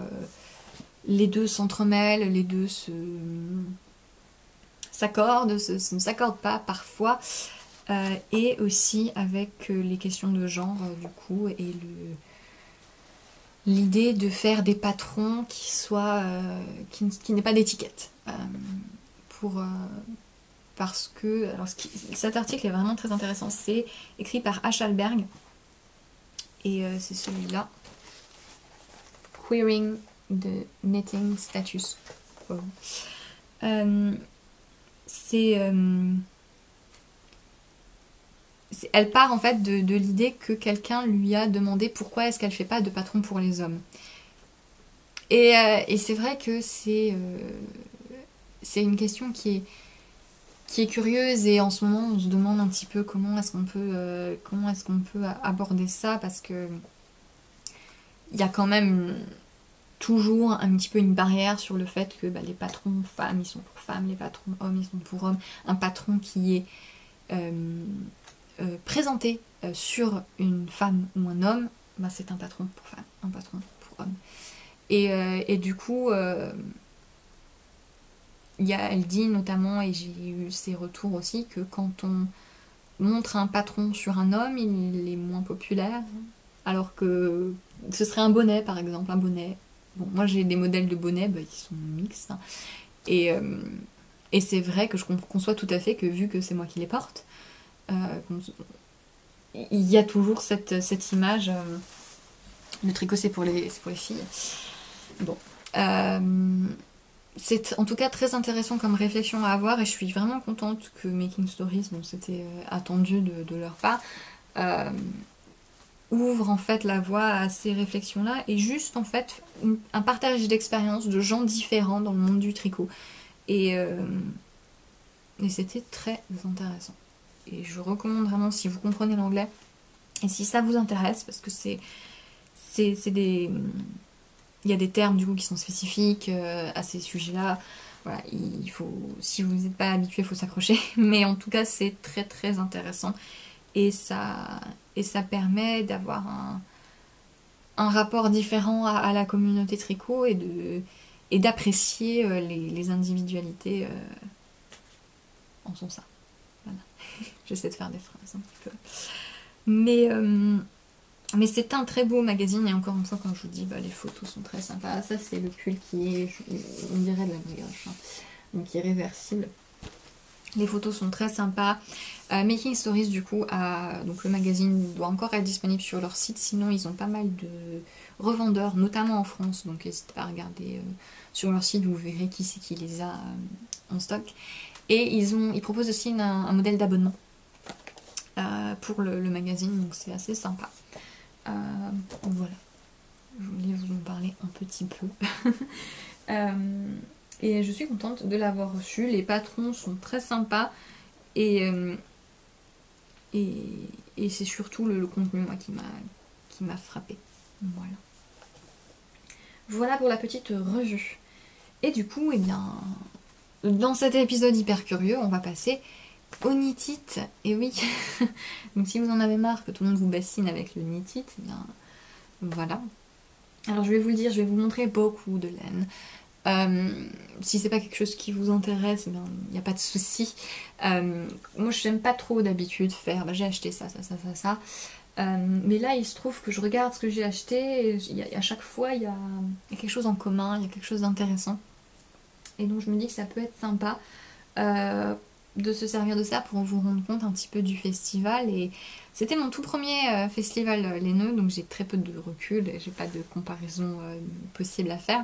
les deux s'entremêlent, les deux s'accordent, ne s'accordent pas parfois. Et aussi avec les questions de genre du coup et l'idée de faire des patrons qui soient qui n'aient pas d'étiquette. Parce que alors, cet article est vraiment très intéressant. C'est écrit par H. Alberg. Et c'est celui-là. Queering the Knitting Status Quo. Elle part en fait de l'idée que quelqu'un lui a demandé pourquoi est-ce qu'elle fait pas de patron pour les hommes. Et c'est vrai que c'est une question qui est curieuse et en ce moment on se demande un petit peu comment est-ce qu'on peut aborder ça parce que il y a quand même toujours un petit peu une barrière sur le fait que les patrons femmes ils sont pour femmes, les patrons hommes ils sont pour hommes. Un patron qui est présenté sur une femme ou un homme, c'est un patron pour femme, un patron pour homme. Et du coup elle dit notamment, et j'ai eu ces retours aussi, que quand on montre un patron sur un homme, il est moins populaire. Alors que ce serait un bonnet, par exemple, un bonnet. Bon, moi j'ai des modèles de bonnets, qui sont mixtes. Hein. Et c'est vrai que je conçois tout à fait que vu que c'est moi qui les porte, il y a toujours cette image. Le tricot c'est pour les filles. Bon. C'est en tout cas très intéressant comme réflexion à avoir et je suis vraiment contente que Making Stories, bon c'était attendu de leur part, ouvre en fait la voie à ces réflexions-là et juste en fait un partage d'expériences de gens différents dans le monde du tricot. Et c'était très intéressant. Et je recommande vraiment si vous comprenez l'anglais et si ça vous intéresse, parce que c'est des... Il y a des termes du coup qui sont spécifiques à ces sujets-là. Voilà, il faut, si vous n'êtes pas habitué, il faut s'accrocher. Mais en tout cas, c'est très très intéressant. Et ça permet d'avoir un rapport différent à la communauté tricot et d'apprécier les individualités en son sein. Voilà. J'essaie de faire des phrases un petit peu. Mais c'est un très beau magazine et encore une fois, quand je vous dis, les photos sont très sympas. Ça, c'est le pull qui est, on dirait de la brioche, hein, donc qui est réversible. Les photos sont très sympas. Making Stories, du coup, donc le magazine doit encore être disponible sur leur site. Sinon, ils ont pas mal de revendeurs, notamment en France. Donc, n'hésitez pas à regarder sur leur site. Vous verrez qui c'est qui les a en stock. Et ils proposent aussi un modèle d'abonnement pour le magazine. Donc, c'est assez sympa. Voilà. Je voulais vous en parler un petit peu. Et je suis contente de l'avoir reçu. Les patrons sont très sympas. Et c'est surtout le contenu moi, qui m'a frappée. Voilà. Voilà pour la petite revue. Et du coup, eh bien, dans cet épisode hyper curieux, on va passer au knit-it. Et oui, donc si vous en avez marre que tout le monde vous bassine avec le knit-it, eh bien, voilà. Alors je vais vous le dire, je vais vous montrer beaucoup de laine. Si c'est pas quelque chose qui vous intéresse, il n'y a pas de souci. Moi je n'aime pas trop d'habitude faire, j'ai acheté ça. Mais là il se trouve que je regarde ce que j'ai acheté et à chaque fois il y a quelque chose en commun, il y a quelque chose d'intéressant. Et donc je me dis que ça peut être sympa de se servir de ça pour vous rendre compte un petit peu du festival. Et c'était mon tout premier festival laineux, donc j'ai très peu de recul et j'ai pas de comparaison possible à faire.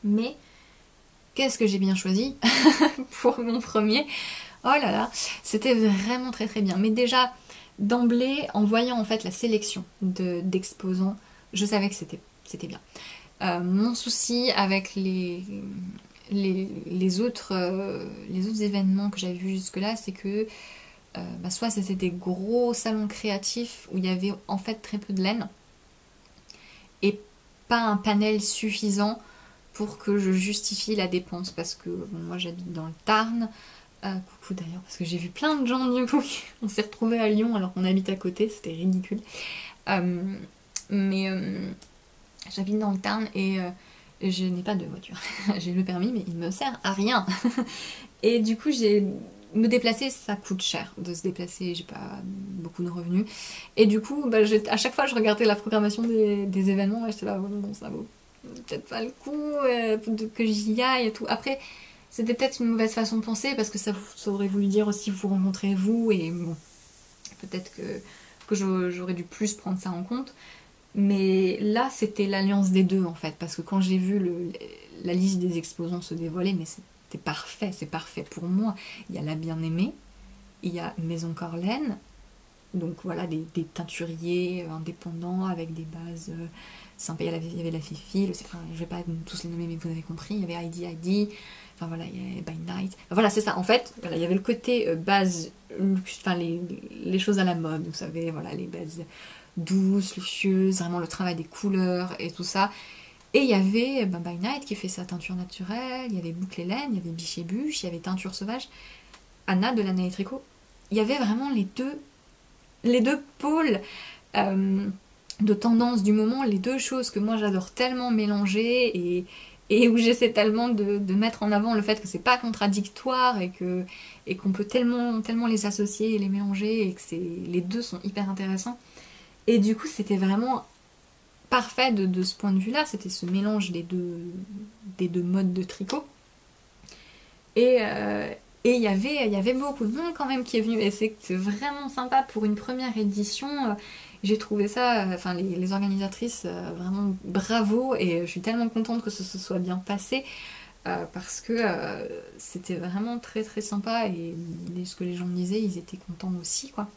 Mais qu'est-ce que j'ai bien choisi pour mon premier. Oh là là, c'était vraiment très très bien. Mais déjà, d'emblée, en voyant en fait la sélection d'exposants, je savais que c'était bien. Mon souci avec les autres événements que j'avais vus jusque-là, c'est que soit c'était des gros salons créatifs où il y avait en fait très peu de laine et pas un panel suffisant pour que je justifie la dépense, parce que moi j'habite dans le Tarn, coucou d'ailleurs, parce que j'ai vu plein de gens du coup, on s'est retrouvés à Lyon alors qu'on habite à côté, c'était ridicule. J'habite dans le Tarn et je n'ai pas de voiture. J'ai le permis mais il me sert à rien. Et du coup me déplacer, ça coûte cher de se déplacer, j'ai pas beaucoup de revenus. Et du coup, à chaque fois je regardais la programmation des événements et j'étais là, bon ça vaut peut-être pas le coup que j'y aille et tout. Après, c'était peut-être une mauvaise façon de penser parce que ça aurait voulu dire aussi vous rencontrer vous et bon, peut-être que j'aurais dû plus prendre ça en compte. Mais là, c'était l'alliance des deux en fait, parce que quand j'ai vu la liste des exposants se dévoiler, mais c'était parfait, c'est parfait pour moi. Il y a La Bien-Aimée, il y a Maison Corlaine, donc voilà, des teinturiers indépendants avec des bases sympas. Il y avait la Fifi, enfin, je vais pas tous les nommer, mais vous avez compris. Il y avait Heidi, enfin voilà, il y avait By Night. Enfin, voilà, c'est ça. En fait, voilà, il y avait le côté base, enfin les choses à la mode, vous savez, voilà, les bases douces, luxueuses, vraiment le travail des couleurs et tout ça. Et il y avait By Night qui fait sa teinture naturelle, il y avait Boucle et Laine, il y avait Biche et Bûche, il y avait Teinture Sauvage, Anna de Lana et Tricot. Il y avait vraiment les deux pôles de tendance du moment, les deux choses que moi j'adore tellement mélanger et où j'essaie tellement de mettre en avant le fait que c'est pas contradictoire et qu'on peut tellement les associer et les mélanger et que les deux sont hyper intéressants. Et du coup c'était vraiment parfait de ce point de vue là, c'était ce mélange des deux modes de tricot. Et il y avait beaucoup de monde quand même qui est venu et c'est vraiment sympa pour une première édition. j'ai trouvé ça, enfin les organisatrices, vraiment bravo, et je suis tellement contente que ce se soit bien passé. Parce que c'était vraiment très très sympa, et ce que les gens me disaient, ils étaient contents aussi, quoi.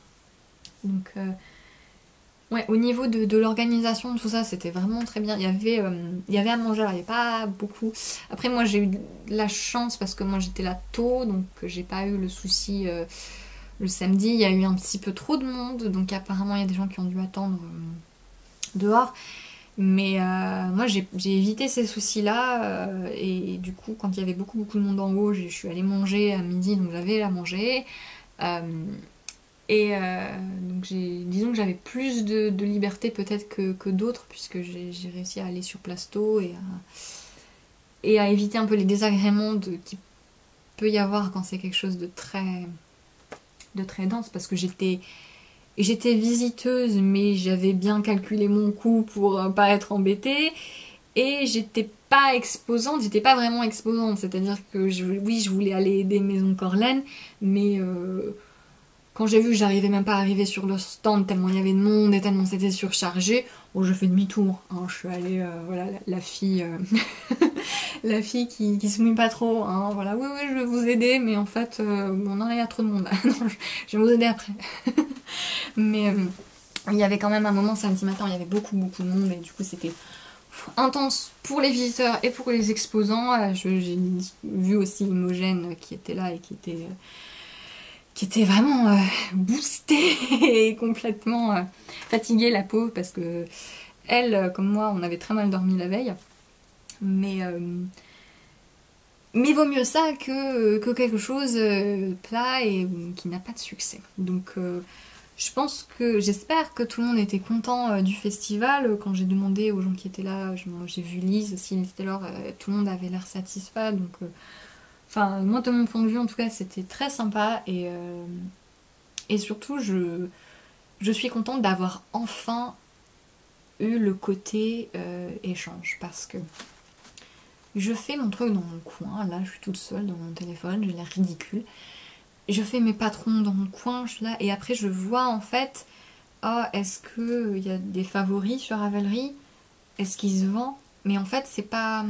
Donc ouais, au niveau de l'organisation, tout ça, c'était vraiment très bien. Il y avait à manger, alors il n'y avait pas beaucoup. Après, moi, j'ai eu de la chance parce que moi, j'étais là tôt, donc j'ai pas eu le souci. Le samedi, il y a eu un petit peu trop de monde, donc apparemment, il y a des gens qui ont dû attendre dehors. Mais moi, j'ai évité ces soucis-là. Et du coup, quand il y avait beaucoup de monde en haut, je suis allée manger à midi, donc j'avais à manger. Euh, donc disons que j'avais plus de liberté peut-être que d'autres, puisque j'ai réussi à aller sur place tôt, et à éviter un peu les désagréments qu'il peut y avoir quand c'est quelque chose de très dense, parce que j'étais visiteuse, mais j'avais bien calculé mon coût pour pas être embêtée, et j'étais pas exposante, j'étais pas vraiment exposante, c'est-à-dire que oui, je voulais aller aider Maison Corlène, mais quand j'ai vu que j'arrivais même pas à arriver sur le stand tellement il y avait de monde et tellement c'était surchargé, bon, je fais demi-tour. Hein, je suis allée, voilà, la fille, la fille qui se mouille pas trop. Hein, voilà, oui, je vais vous aider, mais en fait, bon, non, il y a trop de monde. Non, je vais vous aider après. Mais il y avait quand même un moment samedi matin, il y avait beaucoup de monde, et du coup c'était intense pour les visiteurs et pour les exposants. J'ai vu aussi Imogen qui était là et qui était vraiment boostée et complètement fatiguée, la pauvre, parce que elle, comme moi, on avait très mal dormi la veille. Mais vaut mieux ça que quelque chose plat et qui n'a pas de succès. Donc j'espère que tout le monde était content du festival. Quand j'ai demandé aux gens qui étaient là, j'ai vu Lise aussi, Lise Taylor, tout le monde avait l'air satisfait. Donc enfin, moi, de mon point de vue, en tout cas, c'était très sympa, et surtout, je suis contente d'avoir enfin eu le côté échange, parce que je fais mon truc dans mon coin, là, je suis toute seule dans mon téléphone, j'ai l'air ridicule. Je fais mes patrons dans mon coin, je suis là, et après, je vois en fait, est-ce qu'il y a des favoris sur Ravelry? Est-ce qu'il se vend? Mais en fait, c'est pas...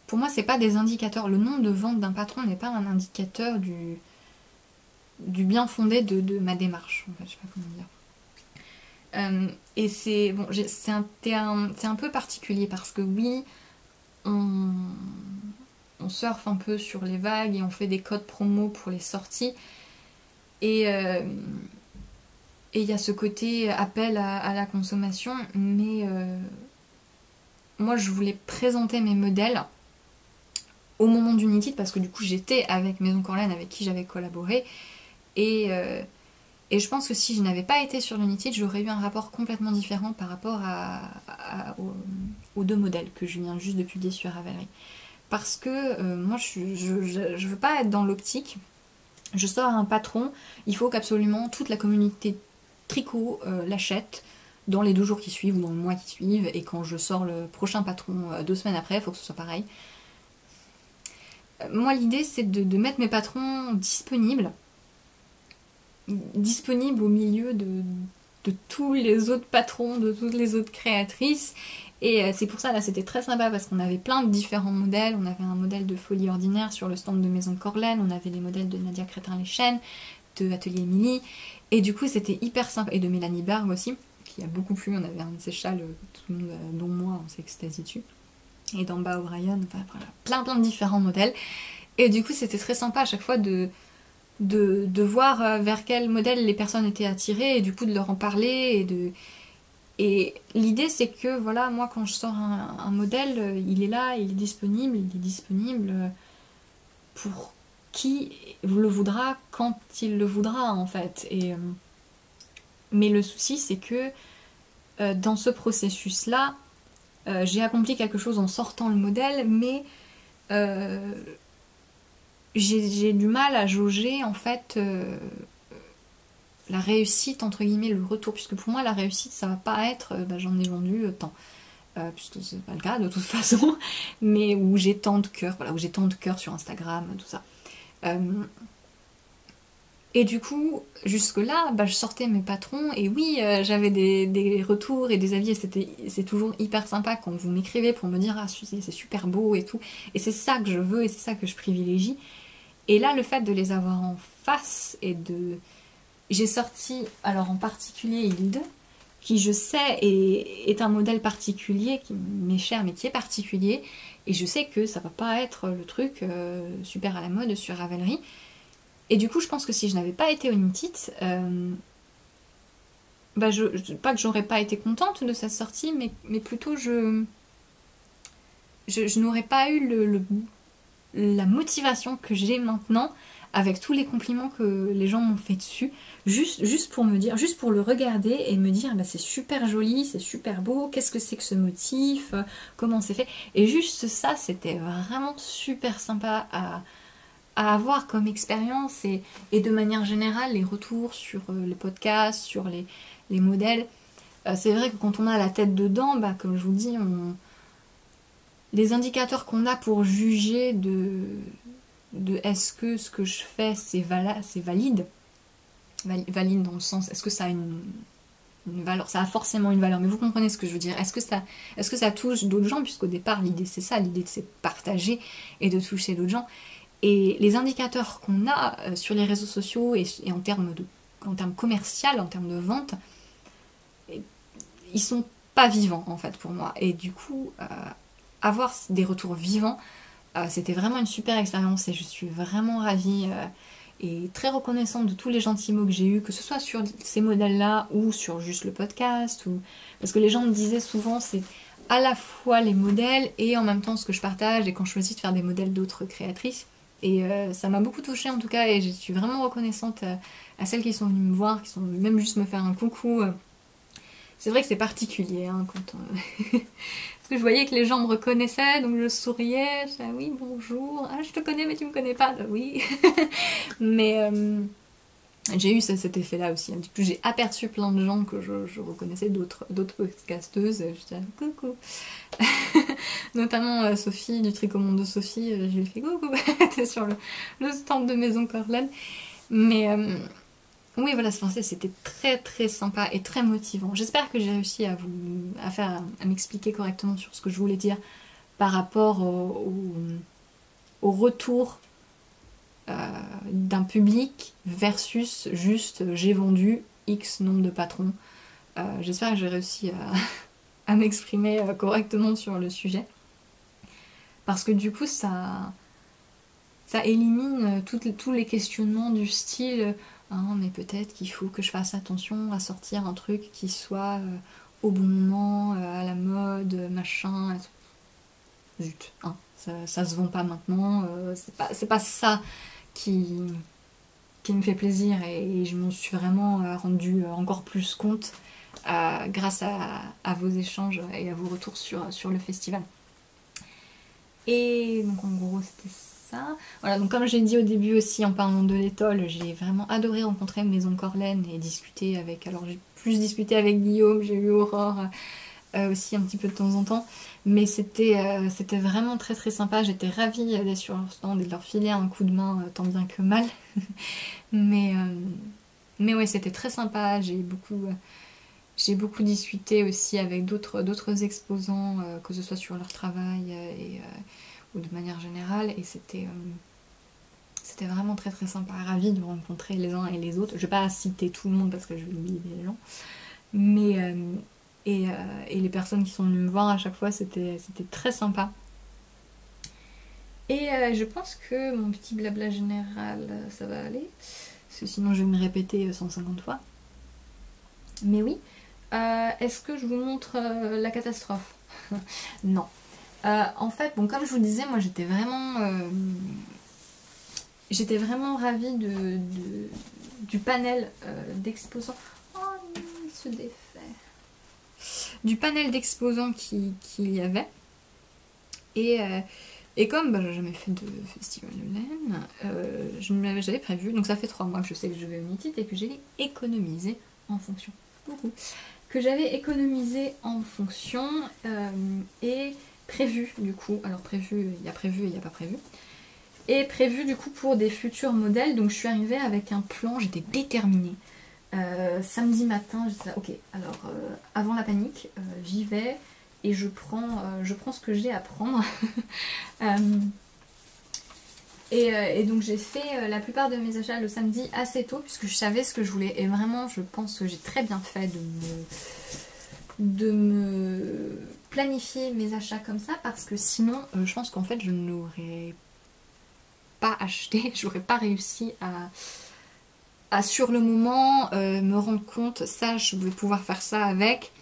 Pour moi, c'est pas des indicateurs. Le nombre de ventes d'un patron n'est pas un indicateur du bien fondé de ma démarche. En fait, je sais pas comment dire. Et c'est bon, c'est un peu particulier, parce que oui, on surfe un peu sur les vagues et on fait des codes promo pour les sorties. Et il y a ce côté appel à la consommation, mais moi, je voulais présenter mes modèles au moment d'Unity, parce que du coup j'étais avec Maison Corlène avec qui j'avais collaboré, et je pense que si je n'avais pas été sur l'Unity, j'aurais eu un rapport complètement différent par rapport aux deux modèles que je viens juste de publier sur Ravelry. Parce que moi je veux pas être dans l'optique, je sors un patron, il faut qu'absolument toute la communauté tricot l'achète dans les 2 jours qui suivent ou dans le mois qui suivent, et quand je sors le prochain patron 2 semaines après, il faut que ce soit pareil. Moi, l'idée, c'est de mettre mes patrons disponibles au milieu de tous les autres patrons, de toutes les autres créatrices. Et c'est pour ça, là, c'était très sympa, parce qu'on avait plein de différents modèles. On avait un modèle de Folie Ordinaire sur le stand de Maison Corlène, on avait les modèles de Nadia Crétin-Leschène, de Atelier Émilie, et du coup, c'était hyper sympa. Et de Mélanie Berg aussi, qui a beaucoup plu. On avait un de ses châles, tout le monde, dont moi, on s'est extasié dessus. Et d'Amba O'Brien, enfin, voilà, plein de différents modèles. Et du coup, c'était très sympa à chaque fois de voir vers quel modèle les personnes étaient attirées, et du coup de leur en parler. Et l'idée, c'est que, voilà, moi, quand je sors un modèle, il est là, il est disponible pour qui le voudra, quand il le voudra, en fait. Mais le souci, c'est que dans ce processus-là, j'ai accompli quelque chose en sortant le modèle, mais j'ai du mal à jauger, en fait, la réussite, entre guillemets, le retour, puisque pour moi la réussite, ça va pas être j'en ai vendu tant, puisque c'est pas le cas de toute façon, mais où j'ai tant de cœurs, voilà, où j'ai tant de cœurs sur Instagram, tout ça. Et du coup, jusque-là, je sortais mes patrons et oui, j'avais des retours et des avis et c'est toujours hyper sympa quand vous m'écrivez pour me dire « Ah, Suzy, c'est super beau et tout ». Et c'est ça que je veux et c'est ça que je privilégie. Et là, le fait de les avoir en face et de... J'ai sorti, alors en particulier Hilde, qui je sais est un modèle particulier, qui m'est cher mais qui est particulier. Et je sais que ça va pas être le truc super à la mode sur Ravelry. Et du coup, je pense que si je n'avais pas été au Knit It, pas que j'aurais pas été contente de cette sortie, mais plutôt je n'aurais pas eu la motivation que j'ai maintenant avec tous les compliments que les gens m'ont fait dessus, juste pour me dire, juste pour le regarder et me dire c'est super joli, c'est super beau, qu'est-ce que c'est que ce motif, comment c'est fait. Et juste ça, c'était vraiment super sympa à avoir comme expérience et de manière générale les retours sur les podcasts, sur les modèles. C'est vrai que quand on a la tête dedans, comme je vous dis, les indicateurs qu'on a pour juger de est-ce que ce que je fais c'est valide dans le sens, est-ce que ça a une valeur, ça a forcément une valeur, mais vous comprenez ce que je veux dire, est-ce que ça touche d'autres gens, puisqu'au départ l'idée c'est ça, l'idée c'est de partager et de toucher d'autres gens. Et les indicateurs qu'on a sur les réseaux sociaux et en termes commercial, en termes de vente, ils sont pas vivants en fait pour moi. Et du coup, avoir des retours vivants, c'était vraiment une super expérience et je suis vraiment ravie et très reconnaissante de tous les gentils mots que j'ai eus, que ce soit sur ces modèles-là ou sur juste le podcast. Parce que les gens me disaient souvent, c'est à la fois les modèles et en même temps ce que je partage et quand je choisis de faire des modèles d'autres créatrices. Et ça m'a beaucoup touchée en tout cas et je suis vraiment reconnaissante à celles qui sont venues me voir, qui sont venues même juste me faire un coucou. C'est vrai que c'est particulier quand parce que je voyais que les gens me reconnaissaient, donc je souriais, je disais ah oui bonjour, ah je te connais mais tu me connais pas, oui. Mais j'ai eu cet effet-là aussi. Du coup j'ai aperçu plein de gens que je reconnaissais, d'autres podcasteuses, je disais coucou. Notamment Sophie du Tricomonde de Sophie, je lui ai fait coucou, t'es sur le stand de Maison Corlane. Mais oui, voilà, ce français c'était très très sympa et très motivant. J'espère que j'ai réussi à m'expliquer correctement sur ce que je voulais dire par rapport au retour d'un public versus juste j'ai vendu X nombre de patrons. J'espère que j'ai réussi à m'exprimer correctement sur le sujet. Parce que du coup, ça élimine tous les questionnements du style mais peut-être qu'il faut que je fasse attention à sortir un truc qui soit au bon moment, à la mode, machin. Zut, ça se vend pas maintenant. C'est pas ça qui me fait plaisir et je m'en suis vraiment rendu encore plus compte grâce à vos échanges et à vos retours sur le festival. Et donc en gros c'était ça. Voilà, donc comme j'ai dit au début aussi en parlant de l'étole, j'ai vraiment adoré rencontrer Maison Corlane et discuter avec... Alors j'ai plus discuté avec Guillaume, j'ai eu Aurore aussi un petit peu de temps en temps. Mais c'était vraiment très très sympa, j'étais ravie d'aller sur leur stand et de leur filer un coup de main tant bien que mal. mais ouais, c'était très sympa, j'ai beaucoup discuté aussi avec d'autres exposants, que ce soit sur leur travail ou de manière générale, et c'était vraiment très très sympa, ravie de rencontrer les uns et les autres. Je vais pas citer tout le monde parce que je vais oublier les gens, mais et les personnes qui sont venues me voir à chaque fois, c'était très sympa. Et je pense que mon petit blabla général, ça va aller, parce que sinon je vais me répéter 150 fois. Mais oui. Est-ce que je vous montre la catastrophe? Non. En fait, bon, comme je vous disais, moi j'étais vraiment ravie du panel d'exposants. Oh, il se défait. Du panel d'exposants qu'il y avait. Et comme j'ai jamais fait de festival de laine, j'avais prévu, donc ça fait 3 mois que je sais que je vais au Knit It et que j'ai économisé en fonction. Beaucoup. Que j'avais économisé en fonction et prévu du coup. Alors prévu, il y a pas prévu. est prévu du coup pour des futurs modèles. Donc je suis arrivée avec un plan, j'étais déterminée. Samedi matin, je disais ok, alors avant la panique, j'y vais et je prends ce que j'ai à prendre. Et donc j'ai fait la plupart de mes achats le samedi assez tôt puisque je savais ce que je voulais. Et vraiment, je pense que j'ai très bien fait de me planifier mes achats comme ça parce que sinon, je pense qu'en fait, je n'aurais pas acheté, j'aurais pas réussi à sur le moment me rendre compte, ça, je vais pouvoir faire ça avec.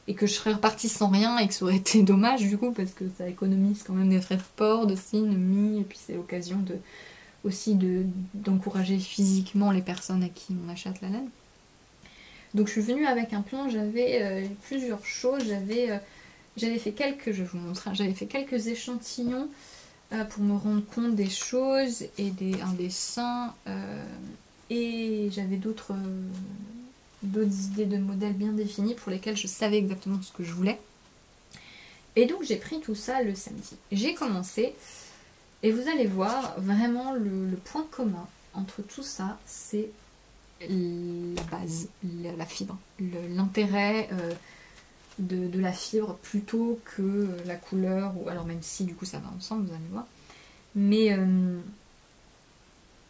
Et que je serais repartie sans rien et que ça aurait été dommage du coup parce que ça économise quand même des frais de port, de signes, et puis c'est l'occasion aussi d'encourager physiquement les personnes à qui on achète la laine. Donc je suis venue avec un plan, j'avais plusieurs choses, j'avais fait quelques, je vais vous montrer, j'avais fait quelques échantillons pour me rendre compte des choses et un dessin et j'avais d'autres idées de modèles bien définis pour lesquels je savais exactement ce que je voulais. Et donc j'ai pris tout ça le samedi. J'ai commencé et vous allez voir vraiment le point commun entre tout ça, c'est la base, la fibre, l'intérêt de la fibre plutôt que la couleur, ou alors même si du coup ça va ensemble, vous allez voir.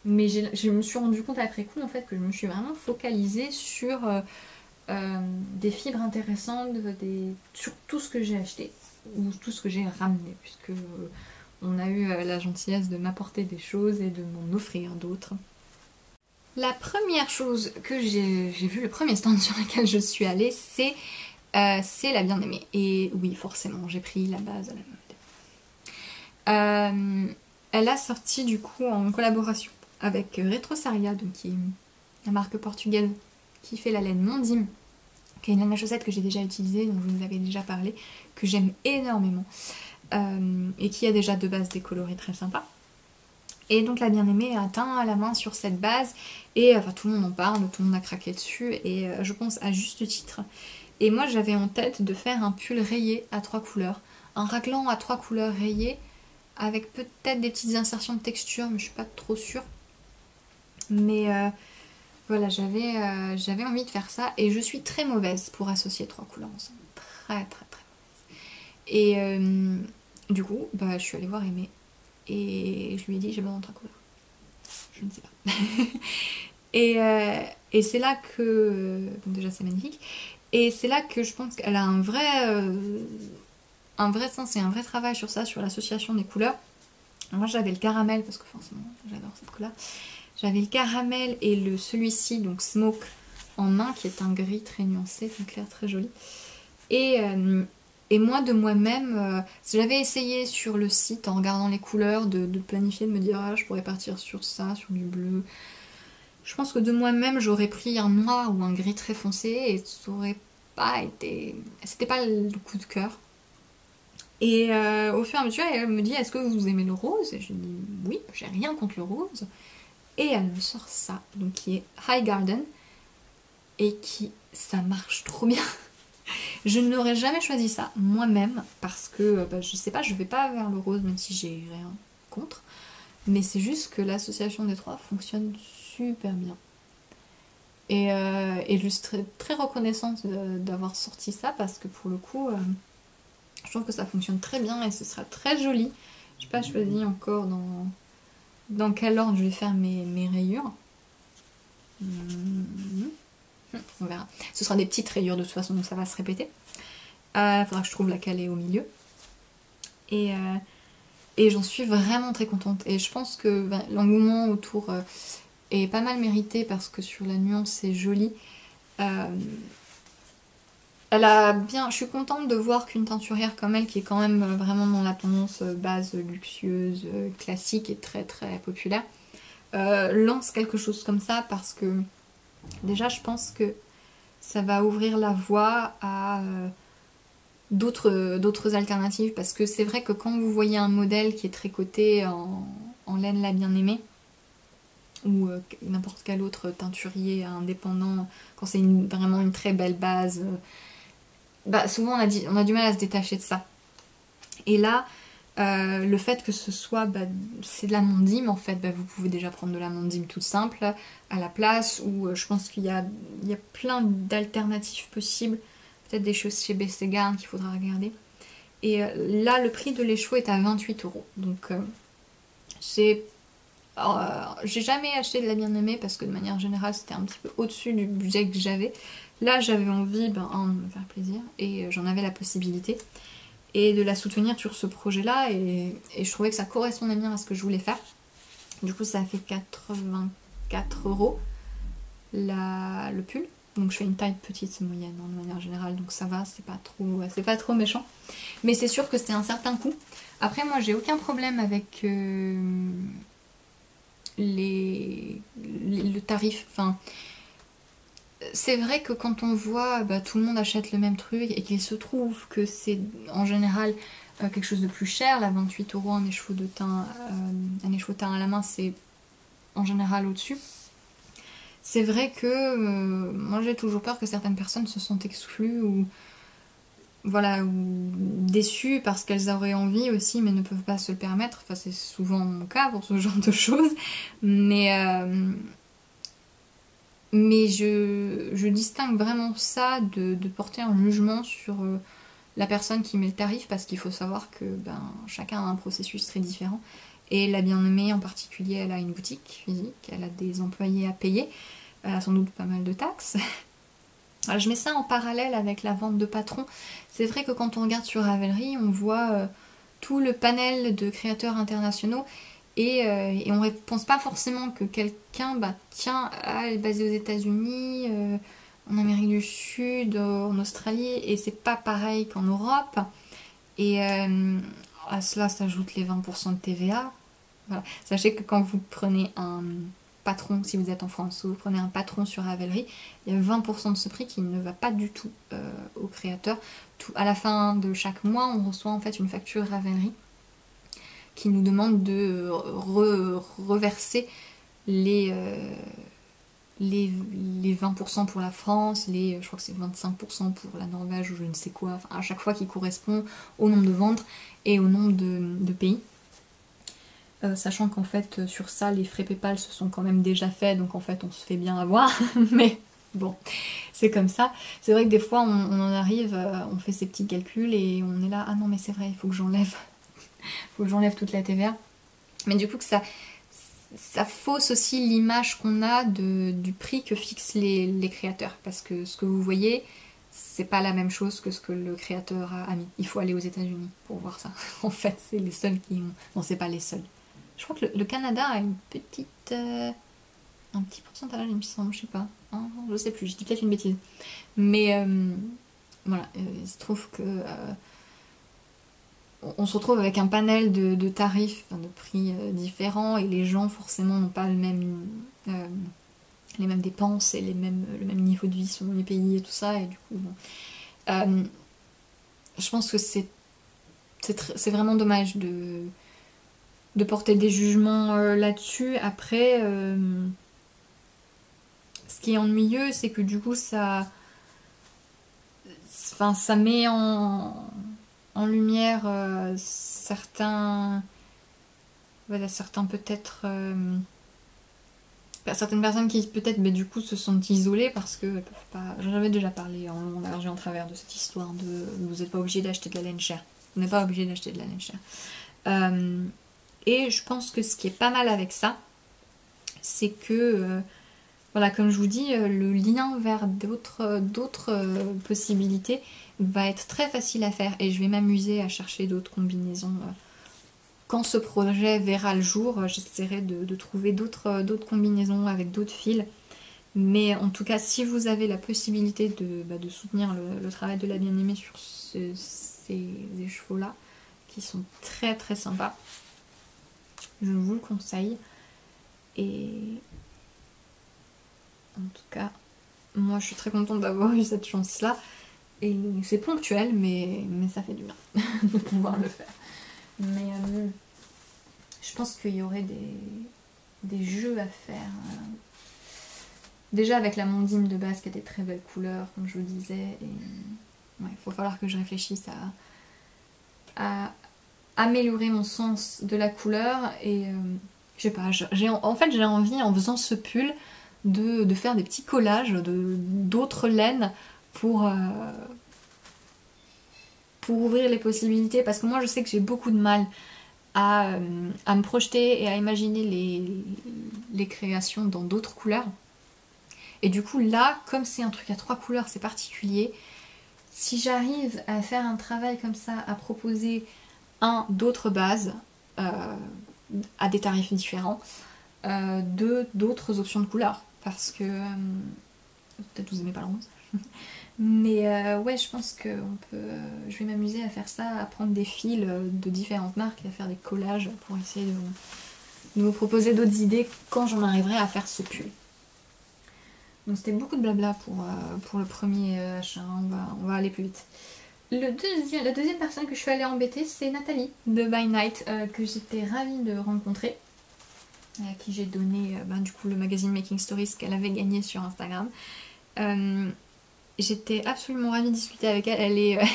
Mais je me suis rendu compte après coup en fait que je me suis vraiment focalisée sur des fibres intéressantes, sur tout ce que j'ai acheté ou tout ce que j'ai ramené, puisque on a eu la gentillesse de m'apporter des choses et de m'en offrir d'autres. La première chose que j'ai vue, le premier stand sur lequel je suis allée, c'est la bien-aimée. Et oui, forcément, j'ai pris la base à la mode. Elle a sorti du coup en collaboration avec Retrosaria, donc qui est la marque portugaise qui fait la laine Mondim, qui est une laine à chaussettes que j'ai déjà utilisée, dont je vous avais déjà parlé, que j'aime énormément, et qui a déjà de base des coloris très sympas. Et donc la bien-aimée a teint à la main sur cette base, et enfin tout le monde en parle, tout le monde a craqué dessus, et je pense à juste titre. Et moi j'avais en tête de faire un pull rayé à 3 couleurs, un raglan à 3 couleurs rayées, avec peut-être des petites insertions de texture, mais je suis pas trop sûre. Mais voilà, j'avais envie de faire ça, et je suis très mauvaise pour associer 3 couleurs ensemble. Très très très mauvaise. Et du coup, bah, je suis allée voir Aimé, et je lui ai dit j'ai besoin de 3 couleurs. Je ne sais pas. Et c'est là que... Bon, déjà c'est magnifique. Et c'est là que je pense qu'elle a un vrai sens et un vrai travail sur ça, sur l'association des couleurs. Moi j'avais le caramel, parce que forcément j'adore cette couleur. J'avais le caramel et celui-ci, donc Smoke, en main, qui est un gris très nuancé, un clair très joli. Et moi, de moi-même, j'avais essayé sur le site, en regardant les couleurs, de planifier, de me dire ah, je pourrais partir sur ça, sur du bleu. Je pense que de moi-même, j'aurais pris un noir ou un gris très foncé, et ça aurait pas été... C'était pas le coup de cœur. Et au fur et à mesure, elle me dit est-ce que vous aimez le rose? Et je dis oui, j'ai rien contre le rose. Et elle me sort ça, donc qui est High Garden, et ça marche trop bien. Je n'aurais jamais choisi ça moi-même, parce que, bah, je sais pas, je vais pas vers le rose, même si j'ai rien contre. Mais c'est juste que l'association des trois fonctionne super bien. Et je suis très, très reconnaissante d'avoir sorti ça, parce que pour le coup, je trouve que ça fonctionne très bien et ce sera très joli. Je n'ai pas choisi encore dans quel ordre je vais faire mes rayures. On verra. Ce sera des petites rayures de toute façon, donc ça va se répéter. Il faudra que je trouve laquelle est au milieu. Et j'en suis vraiment très contente. Et je pense que l'engouement autour est pas mal mérité, parce que sur la nuance c'est joli. Je suis contente de voir qu'une teinturière comme elle, qui est quand même vraiment dans la tendance base luxueuse, classique et très très populaire, lance quelque chose comme ça, parce que déjà je pense que ça va ouvrir la voie à d'autres alternatives, parce que c'est vrai que quand vous voyez un modèle qui est tricoté en laine la bien-aimée, ou n'importe quel autre teinturier indépendant, quand c'est vraiment une très belle base, bah souvent on a du mal à se détacher de ça. Et là, Le fait que ce soit, c'est de la mondim en fait, vous pouvez déjà prendre de la mondim toute simple à la place, ou je pense qu'il y a plein d'alternatives possibles, peut-être des choses chez Bességarn qu'il faudra regarder. Et là, le prix de l'écheveau est à 28 €. Donc, j'ai jamais acheté de la bien-aimée parce que de manière générale, c'était un petit peu au-dessus du budget que j'avais. Là, j'avais envie de me faire plaisir et j'en avais la possibilité. Et de la soutenir sur ce projet-là. Et je trouvais que ça correspondait bien à ce que je voulais faire. Du coup, ça a fait 84 € le pull. Donc je fais une taille petite moyenne de manière générale, donc ça va, c'est pas trop méchant. Mais c'est sûr que c'est un certain coût. Après moi j'ai aucun problème avec le tarif. Enfin, c'est vrai que quand on voit tout le monde achète le même truc et qu'il se trouve que c'est en général quelque chose de plus cher, là 28 € un écheveau de thym, à la main, c'est en général au-dessus. C'est vrai que moi j'ai toujours peur que certaines personnes se sentent exclues ou déçues parce qu'elles auraient envie aussi mais ne peuvent pas se le permettre. Enfin, c'est souvent mon cas pour ce genre de choses. Mais je distingue vraiment ça de porter un jugement sur la personne qui met le tarif, parce qu'il faut savoir que chacun a un processus très différent. Et la bien-aimée en particulier, elle a une boutique physique, elle a des employés à payer, elle a sans doute pas mal de taxes. Alors, je mets ça en parallèle avec la vente de patrons. C'est vrai que quand on regarde sur Ravelry, on voit tout le panel de créateurs internationaux et on ne pense pas forcément que quelqu'un est basé aux États-Unis, en Amérique du Sud, en Australie, et c'est pas pareil qu'en Europe. Et à cela s'ajoutent les 20% de TVA. Voilà. Sachez que quand vous prenez un patron, si vous êtes en France, ou vous prenez un patron sur Ravelry, il y a 20% de ce prix qui ne va pas du tout au créateur. À la fin de chaque mois, on reçoit en fait une facture Ravelry qui nous demande de reverser les 20% pour la France, je crois que c'est 25% pour la Norvège ou je ne sais quoi, enfin, à chaque fois qui correspond au nombre de ventes et au nombre de pays. Sachant qu'en fait sur ça les frais PayPal se sont quand même déjà faits, donc en fait on se fait bien avoir, mais bon, c'est comme ça. C'est vrai que des fois on en arrive, on fait ces petits calculs et on est là, ah non mais c'est vrai, il faut que j'enlève toute la TVA. Mais du coup que ça fausse aussi l'image qu'on a du prix que fixent les créateurs, parce que ce que vous voyez, c'est pas la même chose que ce que le créateur a mis. Il faut aller aux États-Unis pour voir ça. En fait, c'est les seuls qui ont... Non, c'est pas les seuls. Je crois que le Canada a un petit pourcentage, il me semble, je sais pas. Hein, je sais plus, je dis peut-être une bêtise. Mais voilà, il se trouve que on se retrouve avec un panel de tarifs, de prix différents, et les gens forcément n'ont pas les mêmes dépenses et le même niveau de vie selon les pays et tout ça, et du coup bon. Je pense que c'est vraiment dommage de porter des jugements là-dessus. Après, ce qui est ennuyeux, c'est que du coup ça met en lumière certains peut-être certaines personnes qui peut-être du coup se sentent isolées parce que elles peuvent pas. J'en avais déjà parlé en long, en large et en travers de cette histoire de vous n'êtes pas obligé d'acheter de la laine chère. Vous n'êtes pas obligé d'acheter de la laine chère. Et je pense que ce qui est pas mal avec ça, c'est que voilà, comme je vous dis, le lien vers d'autres possibilités va être très facile à faire, et je vais m'amuser à chercher d'autres combinaisons. Quand ce projet verra le jour, j'essaierai de trouver d'autres combinaisons avec d'autres fils. Mais en tout cas, si vous avez la possibilité de soutenir le travail de la bien-aimée sur ces écheveaux-là, qui sont très très sympas, je vous le conseille. Et en tout cas, moi je suis très contente d'avoir eu cette chance-là. Et c'est ponctuel, mais ça fait du bien de pouvoir le faire. Mais je pense qu'il y aurait des jeux à faire. Déjà avec la mondine de base qui a des très belles couleurs, comme je vous disais. Et il va falloir que je réfléchisse à améliorer mon sens de la couleur et je sais pas, en fait j'ai envie en faisant ce pull de faire des petits collages d'autres laines pour ouvrir les possibilités, parce que moi je sais que j'ai beaucoup de mal à me projeter et à imaginer les créations dans d'autres couleurs. Et du coup là, comme c'est un truc à 3 couleurs, c'est particulier, si j'arrive à faire un travail comme ça, à proposer d'autres bases à des tarifs différents, d'autres options de couleurs, parce que peut-être vous aimez pas le rose. Mais ouais, je pense que je vais m'amuser à faire ça, à prendre des fils de différentes marques et à faire des collages pour essayer de vous proposer d'autres idées quand j'en arriverai à faire ce pull. Donc c'était beaucoup de blabla pour le premier achat, on va aller plus vite. La deuxième personne que je suis allée embêter, c'est Nathalie de By Night, que j'étais ravie de rencontrer, à qui j'ai donné du coup le magazine Making Stories qu'elle avait gagné sur Instagram. J'étais absolument ravie de discuter avec elle.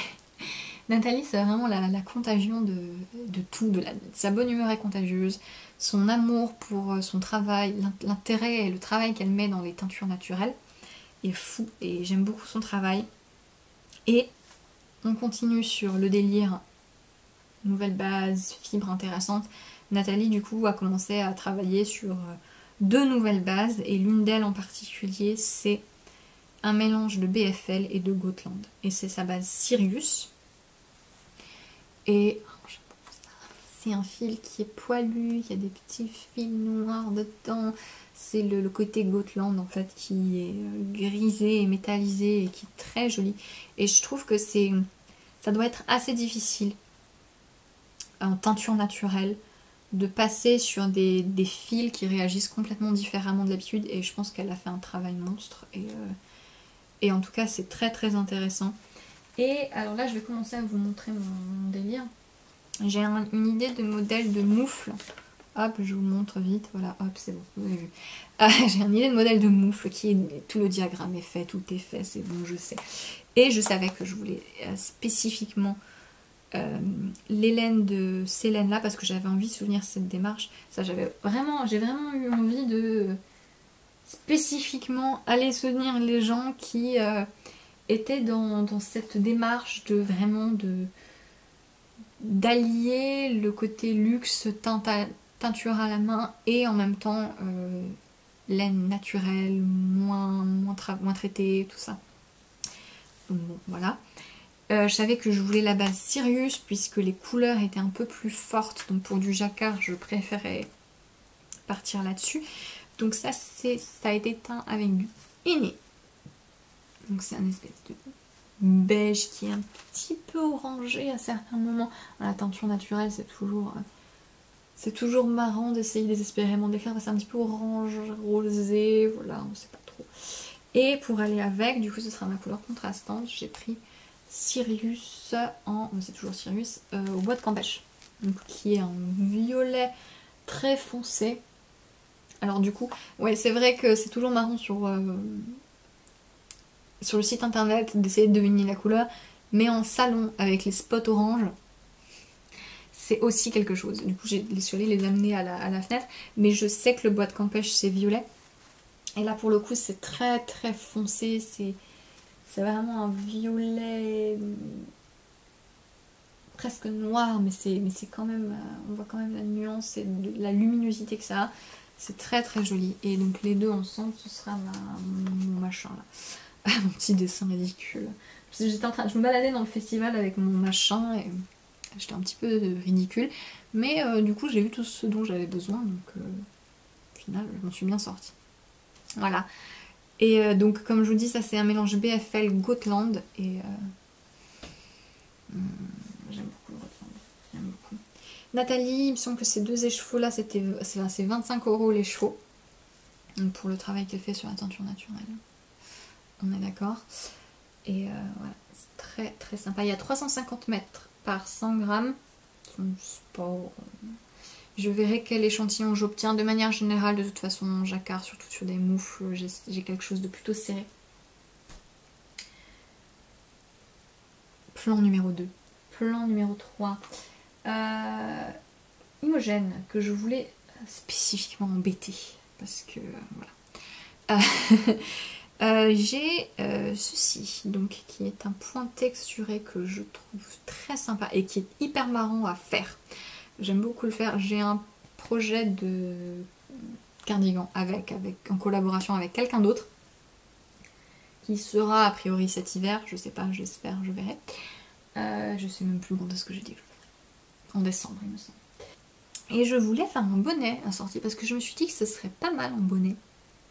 Nathalie, c'est vraiment la contagion de tout, sa bonne humeur est contagieuse, son amour pour son travail, l'intérêt et le travail qu'elle met dans les teintures naturelles est fou, et j'aime beaucoup son travail. Et on continue sur le délire, nouvelle base, fibres intéressantes. Nathalie du coup a commencé à travailler sur 2 nouvelles bases, et l'une d'elles en particulier c'est un mélange de BFL et de Gotland. Et c'est sa base Sirius. Et c'est un fil qui est poilu, il y a des petits fils noirs dedans. C'est le côté Gotland en fait qui est grisé et métallisé et qui est très joli. Et je trouve que ça doit être assez difficile en teinture naturelle de passer sur des fils qui réagissent complètement différemment de l'habitude, et je pense qu'elle a fait un travail monstre, et en tout cas c'est très très intéressant. Et alors là je vais commencer à vous montrer mon délire. J'ai une idée de modèle de moufle. Hop, je vous montre vite, voilà, hop, c'est bon, vous avez vu. J'ai une idée de modèle de moufle qui est, tout le diagramme est fait, tout est fait, c'est bon, je sais. Et je savais que je voulais spécifiquement les laines de ces laines là, parce que j'avais envie de soutenir cette démarche. Ça, j'ai vraiment eu envie de spécifiquement aller soutenir les gens qui étaient dans cette démarche de vraiment d'allier le côté luxe, teinture à la main, et en même temps laine naturelle, moins traitée, tout ça. Donc bon, voilà. Je savais que je voulais la base Sirius puisque les couleurs étaient un peu plus fortes, donc pour du jacquard je préférais partir là-dessus. Donc ça a été teint avec du henné. Donc c'est un espèce de beige qui est un petit peu orangé à certains moments. La teinture naturelle c'est toujours marrant d'essayer désespérément d'écrire, c'est un petit peu orange, rosé, voilà, on sait pas trop. Et pour aller avec, du coup ce sera ma couleur contrastante, j'ai pris Sirius c'est toujours Sirius, au bois de Campeche, donc qui est un violet très foncé. Alors du coup, ouais, c'est vrai que c'est toujours marrant sur le site internet d'essayer de deviner la couleur, mais en salon avec les spots orange, c'est aussi quelque chose. Du coup, je suis allée les amener à la fenêtre, mais je sais que le bois de Campeche c'est violet, et là pour le coup c'est très très foncé, c'est vraiment un violet presque noir, mais c'est quand même, on voit quand même la nuance et la luminosité que ça a. C'est très très joli. Et donc les deux ensemble, ce sera mon machin là. Mon petit dessin ridicule. Je me baladais dans le festival avec mon machin et j'étais un petit peu ridicule. Mais du coup j'ai eu tout ce dont j'avais besoin, donc au final je m'en suis bien sortie. Voilà. Et donc comme je vous dis, ça c'est un mélange BFL Gotland, et j'aime beaucoup le Gotland, j'aime beaucoup. Nathalie, il me semble que ces 2 écheveaux là, c'est 25 € les chevaux, donc pour le travail qu'elle fait sur la teinture naturelle. On est d'accord. Et voilà, c'est très très sympa. Il y a 350 mètres par 100 grammes. Je verrai quel échantillon j'obtiens. De manière générale, de toute façon, jacquard, surtout sur des moufles, j'ai quelque chose de plutôt serré. Plan numéro 2. Plan numéro 3. Imogène, que je voulais spécifiquement embêter. Parce que, voilà. J'ai ceci, donc qui est un point texturé que je trouve très sympa et qui est hyper marrant à faire. J'aime beaucoup le faire. J'ai un projet de cardigan en collaboration avec quelqu'un d'autre qui sera a priori cet hiver, je sais pas, j'espère, je verrai. Je sais même plus quand est-ce que j'ai dit que je le ferai. En décembre, il me semble. Et je voulais faire un bonnet assorti parce que je me suis dit que ce serait pas mal en bonnet,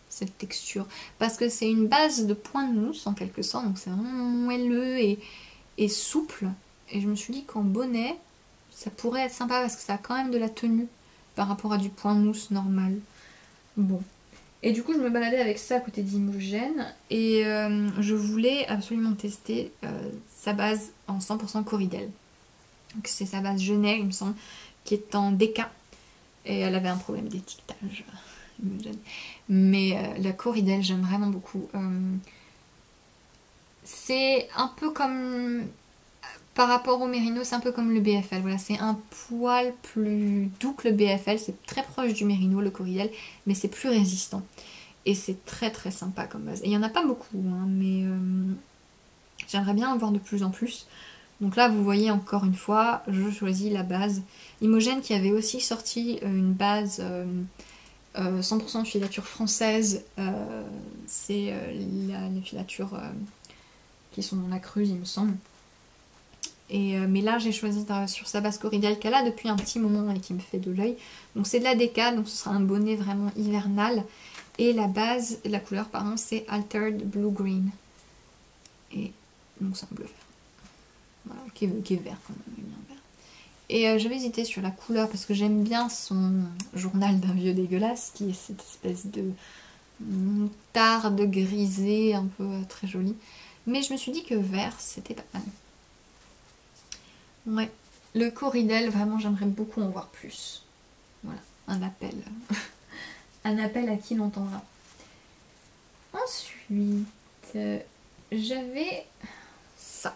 cette texture. Parce que c'est une base de point de mousse en quelque sorte, donc c'est vraiment moelleux et souple. Et je me suis dit qu'en bonnet, ça pourrait être sympa parce que ça a quand même de la tenue par rapport à du point de mousse normal. Bon. Et du coup, je me baladais avec ça à côté d'Imogène et je voulais absolument tester sa base en 100% Corridel. Donc c'est sa base Genève, il me semble, qui est en déca. Et elle avait un problème d'étiquetage, Imogène. Mais la Corridel, j'aime vraiment beaucoup. C'est un peu comme... Par rapport au Mérino, c'est un peu comme le BFL. Voilà, c'est un poil plus doux que le BFL. C'est très proche du Mérino, le Corridel, mais c'est plus résistant. Et c'est très très sympa comme base. Et il n'y en a pas beaucoup, hein, mais j'aimerais bien en voir de plus en plus. Donc là, vous voyez encore une fois, je choisis la base Imogène qui avait aussi sorti une base 100% filature française. C'est les filatures qui sont dans la Creuse, il me semble. Mais là j'ai choisi sur sa base Corridel qu'elle a depuis un petit moment et qui me fait de l'œil. Donc c'est de la déca, donc ce sera un bonnet vraiment hivernal. Et la base, la couleur pardon, c'est Altered Blue Green. Et donc c'est un bleu vert. Voilà, qui est vert quand même, bien vert. Et j'avais hésité sur la couleur parce que j'aime bien son journal d'un vieux dégueulasse qui est cette espèce de moutarde grisée un peu très jolie. Mais je me suis dit que vert c'était pas mal. Ouais, le Corridel, vraiment j'aimerais beaucoup en voir plus. Voilà, un appel. Un appel à qui l'entendra. Ensuite, j'avais ça.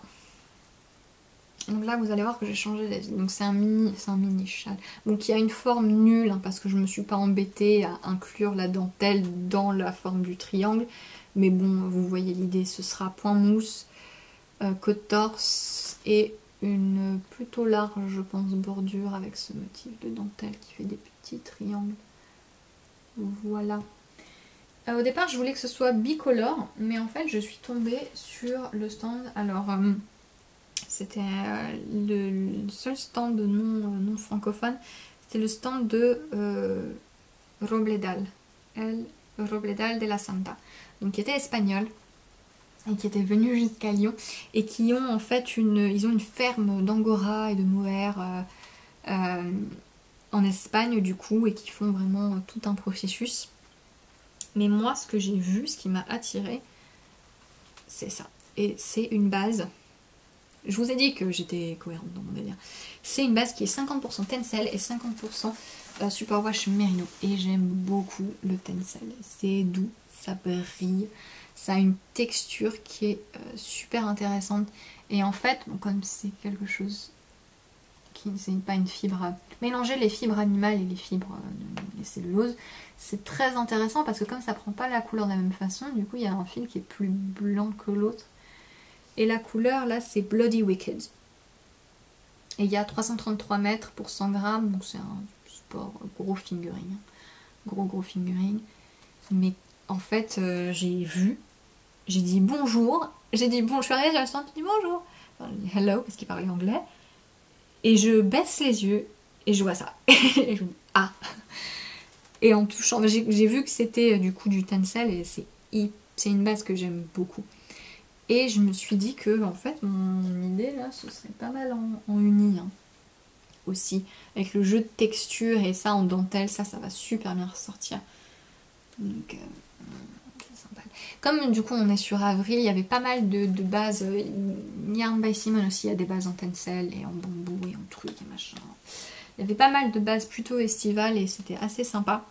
Donc là vous allez voir que j'ai changé d'avis. Donc c'est un mini châle. Donc il y a une forme nulle hein, parce que je me suis pas embêtée à inclure la dentelle dans la forme du triangle. Mais bon, vous voyez l'idée, ce sera point mousse, côte torse et une plutôt large, je pense, bordure avec ce motif de dentelle qui fait des petits triangles. Voilà. Au départ, je voulais que ce soit bicolore, mais en fait, je suis tombée sur le stand. Alors, c'était le seul stand non francophone. C'était le stand de Robledal. El Robledal de la Santa. Donc, qui était espagnol. Et qui étaient venus jusqu'à Lyon et qui ont en fait ils ont une ferme d'angora et de mohair en Espagne du coup et qui font vraiment tout un processus. Mais moi ce que j'ai vu, ce qui m'a attiré, c'est ça. Et c'est une base, je vous ai dit que j'étais cohérente dans mon délire, c'est une base qui est 50% Tencel et 50% Superwash Merino et j'aime beaucoup le Tencel, c'est doux, ça brille. Ça a une texture qui est super intéressante. Et en fait, bon, comme c'est quelque chose qui c'est pas une fibre... Mélanger les fibres animales et les fibres des celluloses, c'est très intéressant parce que comme ça prend pas la couleur de la même façon, du coup il y a un fil qui est plus blanc que l'autre. Et la couleur là c'est Bloody Wicked. Et il y a 333 mètres pour 100 grammes, donc c'est un sport gros fingering. Gros fingering. Mais en fait, j'ai dit bonjour, je suis arrivée sur le stand, j'ai dit bonjour, enfin, j'ai dit hello parce qu'il parlait anglais, et je baisse les yeux et je vois ça, et je me dis ah, et en touchant, j'ai vu que c'était du coup du Tencel et c'est une base que j'aime beaucoup, et je me suis dit que en fait mon idée là ce serait pas mal en uni hein, aussi, avec le jeu de texture et ça en dentelle, ça va super bien ressortir, donc comme du coup on est sur avril, il y avait pas mal de bases. Yarn by Simone aussi, il y a des bases en tencel et en bambou et en truc et machin. Il y avait pas mal de bases plutôt estivales et c'était assez sympa.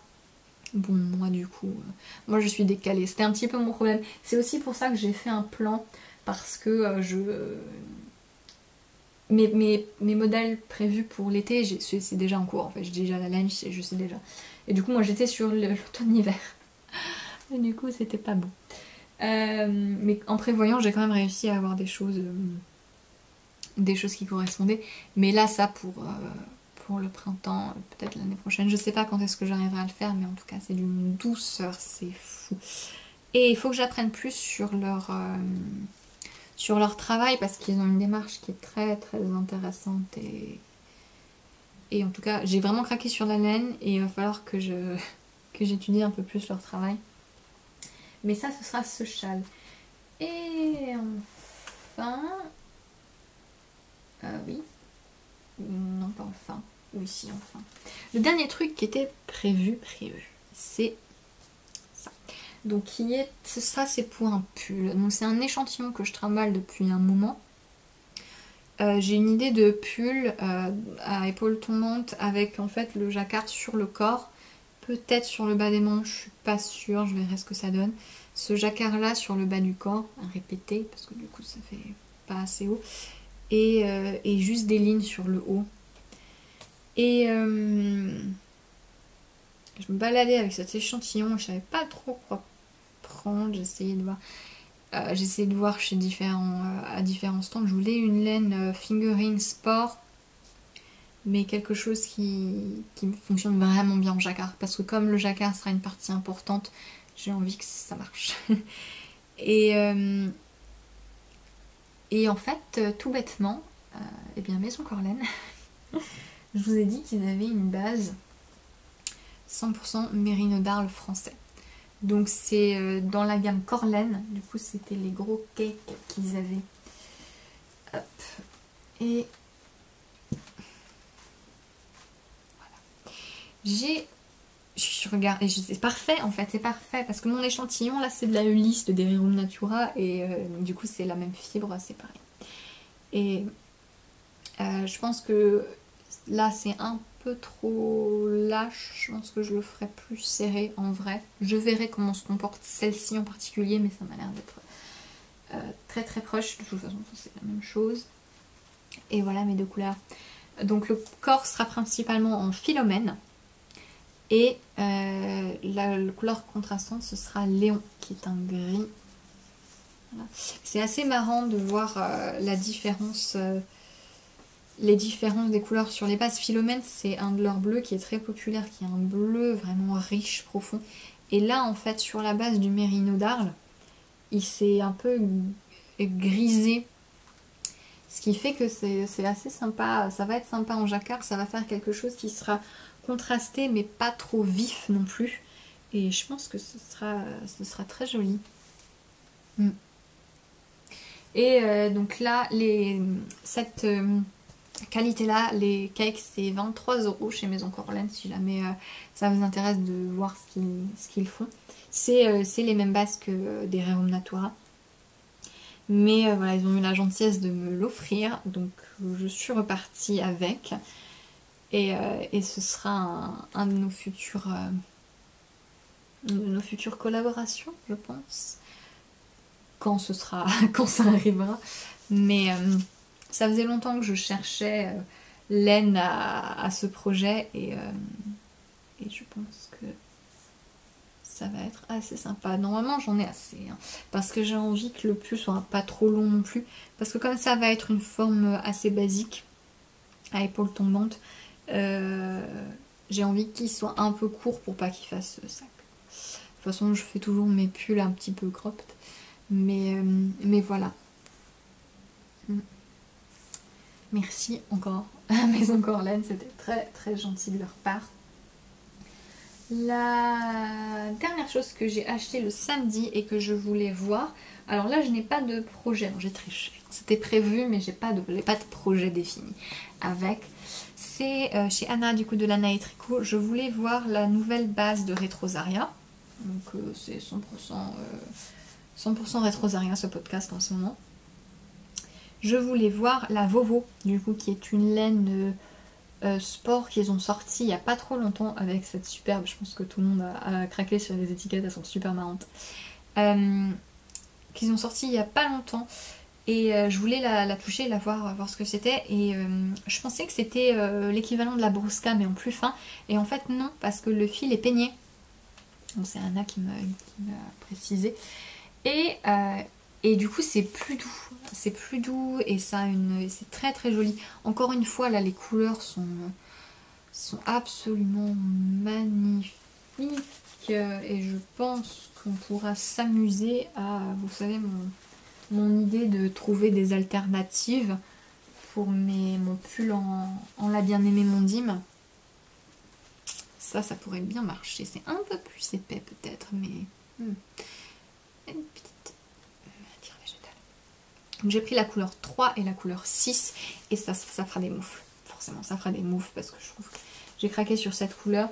Bon, moi du coup, moi je suis décalée. C'était un petit peu mon problème. C'est aussi pour ça que j'ai fait un plan parce que mes modèles prévus pour l'été, c'est déjà en cours en fait, j'ai déjà la laine, je sais déjà. Et du coup moi j'étais sur l'automne-hiver. Et du coup c'était pas bon. Mais en prévoyant j'ai quand même réussi à avoir des choses qui correspondaient. Mais là ça pour le printemps, peut-être l'année prochaine, je sais pas quand est-ce que j'arriverai à le faire, mais en tout cas c'est d'une douceur, c'est fou. Et il faut que j'apprenne plus sur leur travail parce qu'ils ont une démarche qui est très très intéressante et en tout cas j'ai vraiment craqué sur la laine et il va falloir que j'étudie un peu plus leur travail. Mais ça ce sera ce châle. Et enfin... oui. Non pas enfin. Oui si enfin. Le dernier truc qui était prévu, c'est ça. Donc ça c'est pour un pull. Donc c'est un échantillon que je trimballe depuis un moment. J'ai une idée de pull à épaules tombantes avec en fait le jacquard sur le corps, peut-être sur le bas des manches, je suis pas sûre, je verrai ce que ça donne. Ce jacquard là sur le bas du corps, à répéter parce que du coup ça fait pas assez haut, et juste des lignes sur le haut. Et je me baladais avec cet échantillon, je savais pas trop quoi prendre, j'essayais de voir. Chez à différents stands. Je voulais une laine fingering sport, mais quelque chose qui fonctionne vraiment bien en jacquard. Parce que comme le jacquard sera une partie importante, j'ai envie que ça marche. Et en fait, tout bêtement, eh bien Maison Corlaine, je vous ai dit qu'ils avaient une base 100% mérino d'Arles français. Donc c'est dans la gamme Corlaine, du coup c'était les gros cakes qu'ils avaient. Hop. Et voilà. Je regarde, et c'est parfait en fait, c'est parfait parce que mon échantillon là c'est de la Ulysse de Rerum Natura et du coup c'est la même fibre, c'est pareil. Et je pense que là c'est un peu trop lâche, je pense que je le ferai plus serré en vrai. Je verrai comment se comporte celle-ci en particulier, mais ça m'a l'air d'être très très proche. De toute façon c'est la même chose. Et voilà mes deux couleurs. Donc le corps sera principalement en philomène et la couleur contrastante ce sera Léon qui est un gris. Voilà. C'est assez marrant de voir la différence. Les différences des couleurs sur les bases. Philomène, c'est un de leurs bleus qui est très populaire, qui est un bleu vraiment riche, profond. Et là, en fait, sur la base du Mérino d'Arles, il s'est un peu grisé. Ce qui fait que c'est assez sympa. Ça va être sympa en jacquard. Ça va faire quelque chose qui sera contrasté, mais pas trop vif non plus. Et je pense que ce sera très joli. Et donc là, cette qualité là, les cakes c'est 23 € chez Maison Corlaine si jamais ça vous intéresse de voir ce qu'ils font. C'est les mêmes bases que des Rerum Natura. Mais voilà, ils ont eu la gentillesse de me l'offrir, donc je suis repartie avec. Et ce sera un de nos futures collaborations, je pense. Quand ça arrivera. Mais ça faisait longtemps que je cherchais laine à ce projet et je pense que ça va être assez sympa. Normalement j'en ai assez hein, parce que j'ai envie que le pull soit pas trop long non plus, parce que comme ça va être une forme assez basique à épaules tombantes, j'ai envie qu'il soit un peu court pour pas qu'il fasse sac. De toute façon je fais toujours mes pulls un petit peu cropped, mais voilà. Merci encore à Maison Corlaine, c'était très très gentil de leur part. La dernière chose que j'ai acheté le samedi et que je voulais voir, alors là je n'ai pas de projet, j'ai triché, c'était prévu mais j'ai pas de projet défini avec. C'est chez Anna du coup de Lana et Tricot, je voulais voir la nouvelle base de Retrosaria, donc c'est 100% Retrosaria ce podcast en ce moment. Je voulais voir la Vovo, du coup, qui est une laine sport qu'ils ont sorti il n'y a pas trop longtemps avec cette superbe, je pense que tout le monde a craqué sur les étiquettes, elles sont super marrantes. Qu'ils ont sorti il n'y a pas longtemps Et je voulais la toucher, voir ce que c'était. Et je pensais que c'était l'équivalent de la Brusca, mais en plus fin. Et en fait, non, parce que le fil est peigné. Donc c'est Anna qui m'a précisé. Et du coup, c'est plus doux. C'est plus doux et c'est très très joli. Encore une fois, là, les couleurs sont absolument magnifiques. Et je pense qu'on pourra s'amuser à, vous savez, mon idée de trouver des alternatives pour mon pull en l'a bien aimé Mondim. Ça pourrait bien marcher. C'est un peu plus épais peut-être, mais une petite matière végétale. Donc j'ai pris la couleur 3 et la couleur 6 et ça fera des moufles. Forcément, ça fera des moufles parce que je trouve que j'ai craqué sur cette couleur.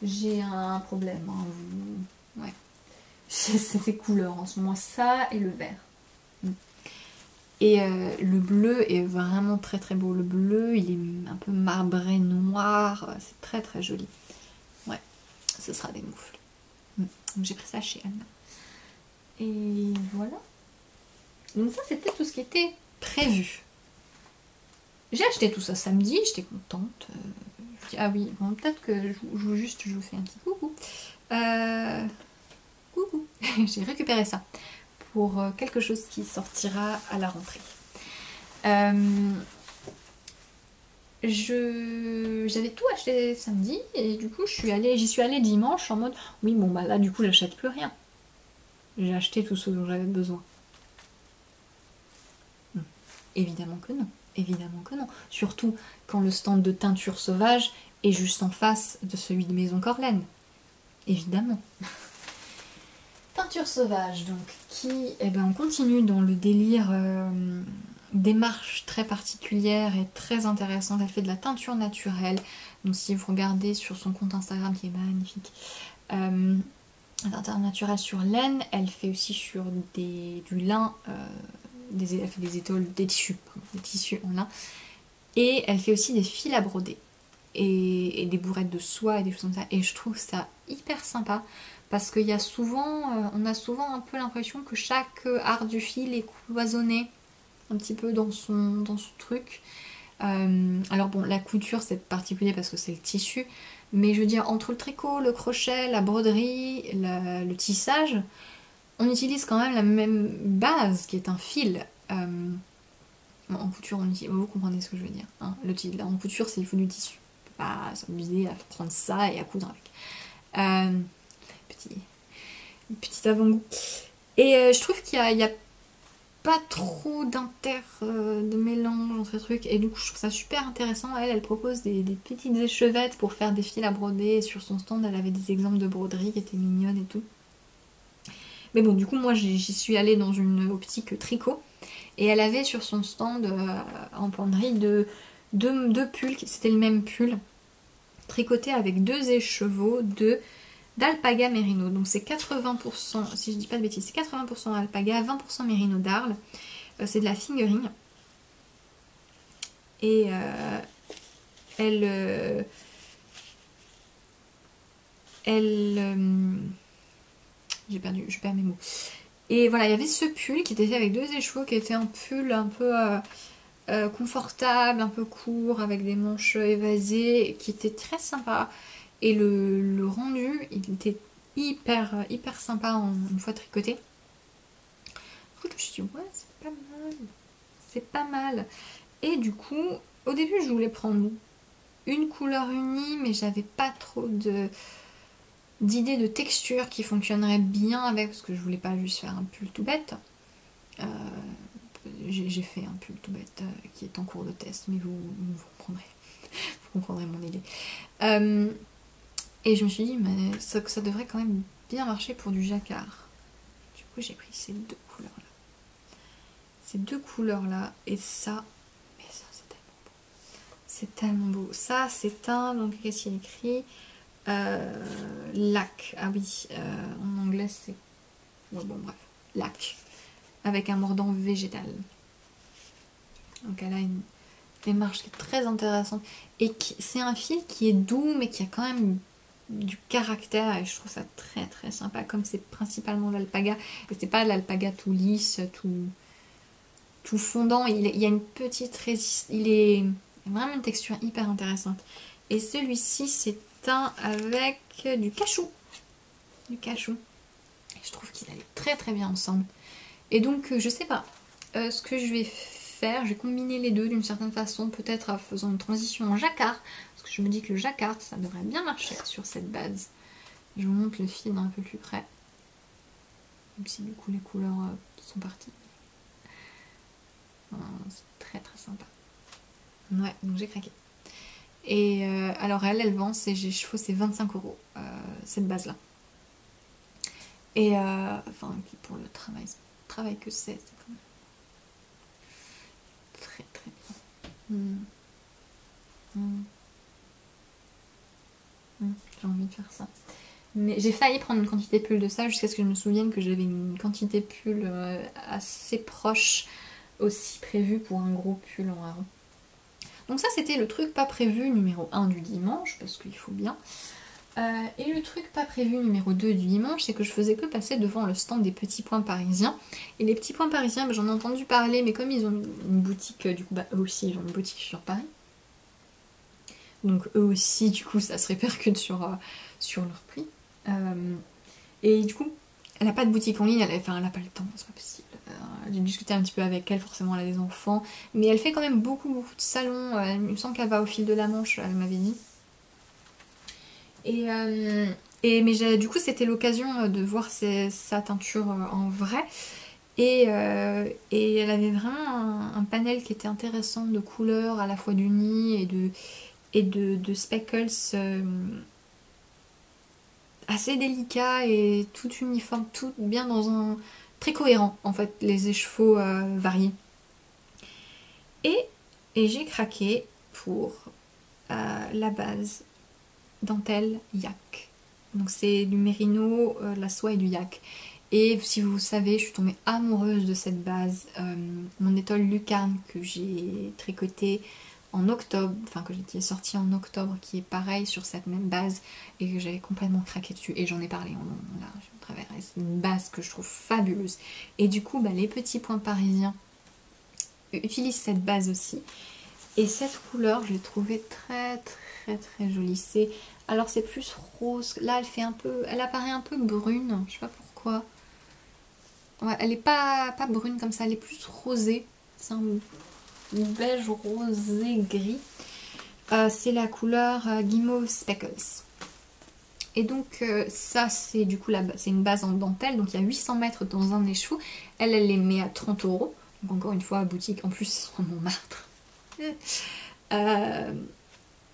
J'ai un problème. Hein. Ouais. J'ai ces couleurs en ce moment, ça et le vert. Et le bleu est vraiment très très beau. Le bleu, il est un peu marbré noir. C'est très très joli. Ouais, ce sera des moufles. Donc j'ai pris ça chez Anna. Et voilà. Donc ça, c'était tout ce qui était prévu. J'ai acheté tout ça samedi, j'étais contente. Je dis, ah oui, bon, peut-être que je vous fais un petit coucou. Coucou. J'ai récupéré ça pour quelque chose qui sortira à la rentrée. J'avais tout acheté samedi et du coup j'y suis allée dimanche en mode oui bon bah là du coup j'achète plus rien. J'ai acheté tout ce dont j'avais besoin. Évidemment que non. Évidemment que non. Surtout quand le stand de teinture sauvage est juste en face de celui de Maison Corlaine. Évidemment. Teinture sauvage, donc, qui, on continue dans le délire démarche très particulière et très intéressante. Elle fait de la teinture naturelle. Donc, si vous regardez sur son compte Instagram qui est magnifique, la teinture naturelle sur laine, elle fait aussi sur du lin, elle fait des étoiles, des tissus en lin. Et elle fait aussi des fils à broder et des bourrettes de soie et des choses comme ça. Et je trouve ça hyper sympa. Parce qu'il y a souvent, on a souvent un peu l'impression que chaque art du fil est cloisonné un petit peu dans son truc. Alors bon, la couture c'est particulier parce que c'est le tissu, mais je veux dire entre le tricot, le crochet, la broderie, le tissage, on utilise quand même la même base qui est un fil. En couture, vous comprenez ce que je veux dire. Hein. En couture, il faut du tissu. On peut pas s'amuser à prendre ça et à coudre avec. Petit avant-goût. Et je trouve qu'il y a pas trop de mélange entre les trucs. Et du coup, je trouve ça super intéressant. Elle propose des petites échevettes pour faire des fils à broder. Et sur son stand, elle avait des exemples de broderie qui étaient mignonnes et tout. Mais bon, du coup, moi, j'y suis allée dans une optique tricot. Et elle avait sur son stand en penderie deux pulls. C'était le même pull. Tricoté avec 2 écheveaux d'alpaga mérino. Donc c'est 80%, si je dis pas de bêtises, c'est 80% alpaga, 20% mérino d'Arles. C'est de la fingering. Et je perds mes mots. Et voilà, il y avait ce pull qui était fait avec 2 écheveaux, qui était un pull un peu confortable, un peu court, avec des manches évasées, qui était très sympa. Et le rendu, il était hyper sympa une fois tricoté. Du coup, je me suis dit, ouais, c'est pas mal. C'est pas mal. Et du coup, au début, je voulais prendre une couleur unie, mais j'avais pas trop d'idées de texture qui fonctionnerait bien avec, parce que je voulais pas juste faire un pull tout bête. J'ai fait un pull tout bête qui est en cours de test, mais vous comprendrez mon idée. Et je me suis dit, mais ça devrait quand même bien marcher pour du jacquard. Du coup, j'ai pris ces 2 couleurs-là. Ces 2 couleurs-là, et ça, mais ça, c'est tellement beau. C'est tellement beau. Ça, c'est donc, qu'est-ce qu'il y a écrit lac. Ah oui, en anglais, c'est... Ouais, bon, bref, lac. Avec un mordant végétal. Donc, elle a une démarche qui est très intéressante. Et c'est un fil qui est doux, mais qui a quand même du caractère, et je trouve ça très sympa, comme c'est principalement l'alpaga, et c'est pas l'alpaga tout lisse, tout tout fondant. Il y a une petite résistance. Il est vraiment une texture hyper intéressante. Et celui-ci, c'est un avec du cachou. Du cachou. Je trouve qu'il allait très très bien ensemble. Et donc, je sais pas. Ce que je vais faire, je vais combiner les deux d'une certaine façon. Peut-être en faisant une transition en jacquard. Parce que je me dis que le jacquard, ça devrait bien marcher sur cette base. Je vous montre le fil d'un peu plus près. Même si du coup les couleurs sont parties. C'est très très sympa. Ouais, donc j'ai craqué. Et alors elle vend ses chevaux, c'est 25 €, cette base-là. Et enfin, pour le travail que c'est quand même très très bien. J'ai envie de faire ça. Mais j'ai failli prendre une quantité de pull de ça jusqu'à ce que je me souvienne que j'avais une quantité de pull assez proche aussi prévue pour un gros pull en hareng. Donc ça c'était le truc pas prévu numéro 1 du dimanche, parce qu'il faut bien. Et le truc pas prévu numéro 2 du dimanche, c'est que je faisais que passer devant le stand des petits points parisiens. Et les petits points parisiens, j'en ai entendu parler, mais comme ils ont une boutique, du coup eux aussi ils ont une boutique sur Paris. Donc eux aussi du coup ça se répercute sur leur prix. Et du coup elle n'a pas de boutique en ligne, elle a pas le temps, c'est pas possible. J'ai discuté un petit peu avec elle, forcément elle a des enfants, mais elle fait quand même beaucoup de salons. Il me semble qu'elle va au fil de la Manche, elle m'avait dit. Mais du coup c'était l'occasion de voir sa teinture en vrai. Et elle avait vraiment un panel qui était intéressant de couleurs, à la fois d'unis et de speckles assez délicat et tout uniforme, tout bien dans un... très cohérent en fait, les écheveaux variés. Et j'ai craqué pour la base dentelle yak. Donc c'est du mérino, la soie et du yak. Et si vous savez, je suis tombée amoureuse de cette base. Mon étole lucarne que j'ai tricoté en octobre, enfin que j'ai sorti en octobre, qui est pareil sur cette même base et que j'avais complètement craqué dessus, et j'en ai parlé en long, en large, en travers. C'est une base que je trouve fabuleuse. Et du coup, les petits points parisiens utilisent cette base aussi. Et cette couleur, je l'ai trouvée très très très jolie. Alors c'est plus rose. Là, elle apparaît un peu brune. Je sais pas pourquoi. Ouais, elle est pas brune comme ça. Elle est plus rosée. C'est un beige rosé gris. C'est la couleur Guimauve Speckles. Et donc ça c'est du coup c'est une base en dentelle, donc il y a 800 mètres dans un écheveau. Elle les met à 30 €. Donc encore une fois, boutique en plus en Montmartre.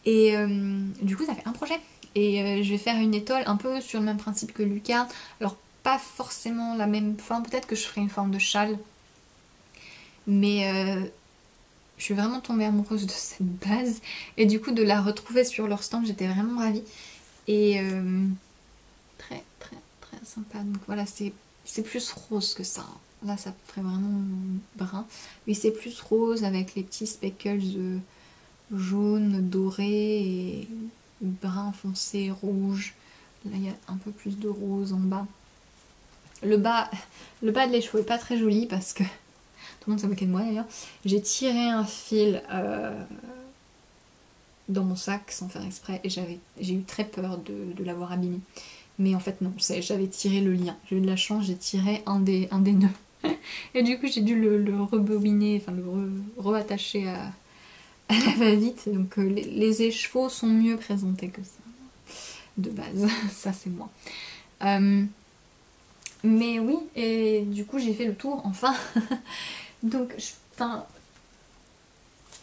Du coup ça fait un projet. Et je vais faire une étole un peu sur le même principe que lucarne. Alors pas forcément la même forme, peut-être que je ferai une forme de châle. Mais je suis vraiment tombée amoureuse de cette base. Et du coup de la retrouver sur leur stand, j'étais vraiment ravie. Et très très très sympa. Donc voilà, c'est plus rose que ça. Là ça ferait vraiment brun. Mais c'est plus rose avec les petits speckles jaune, doré et brun foncé, rouge. Là il y a un peu plus de rose en bas. Le bas de l'écheveau est pas très joli parce que tout le monde s'est moqué de moi d'ailleurs. J'ai tiré un fil dans mon sac sans faire exprès et j'ai eu très peur de l'avoir abîmé. Mais en fait non, j'avais tiré le lien. J'ai eu de la chance, j'ai tiré un des nœuds. Et du coup j'ai dû le rebobiner, enfin le reattacher à la va-vite. Donc les écheveaux sont mieux présentés que ça. De base, ça c'est moi. Mais oui, et du coup j'ai fait le tour enfin. Donc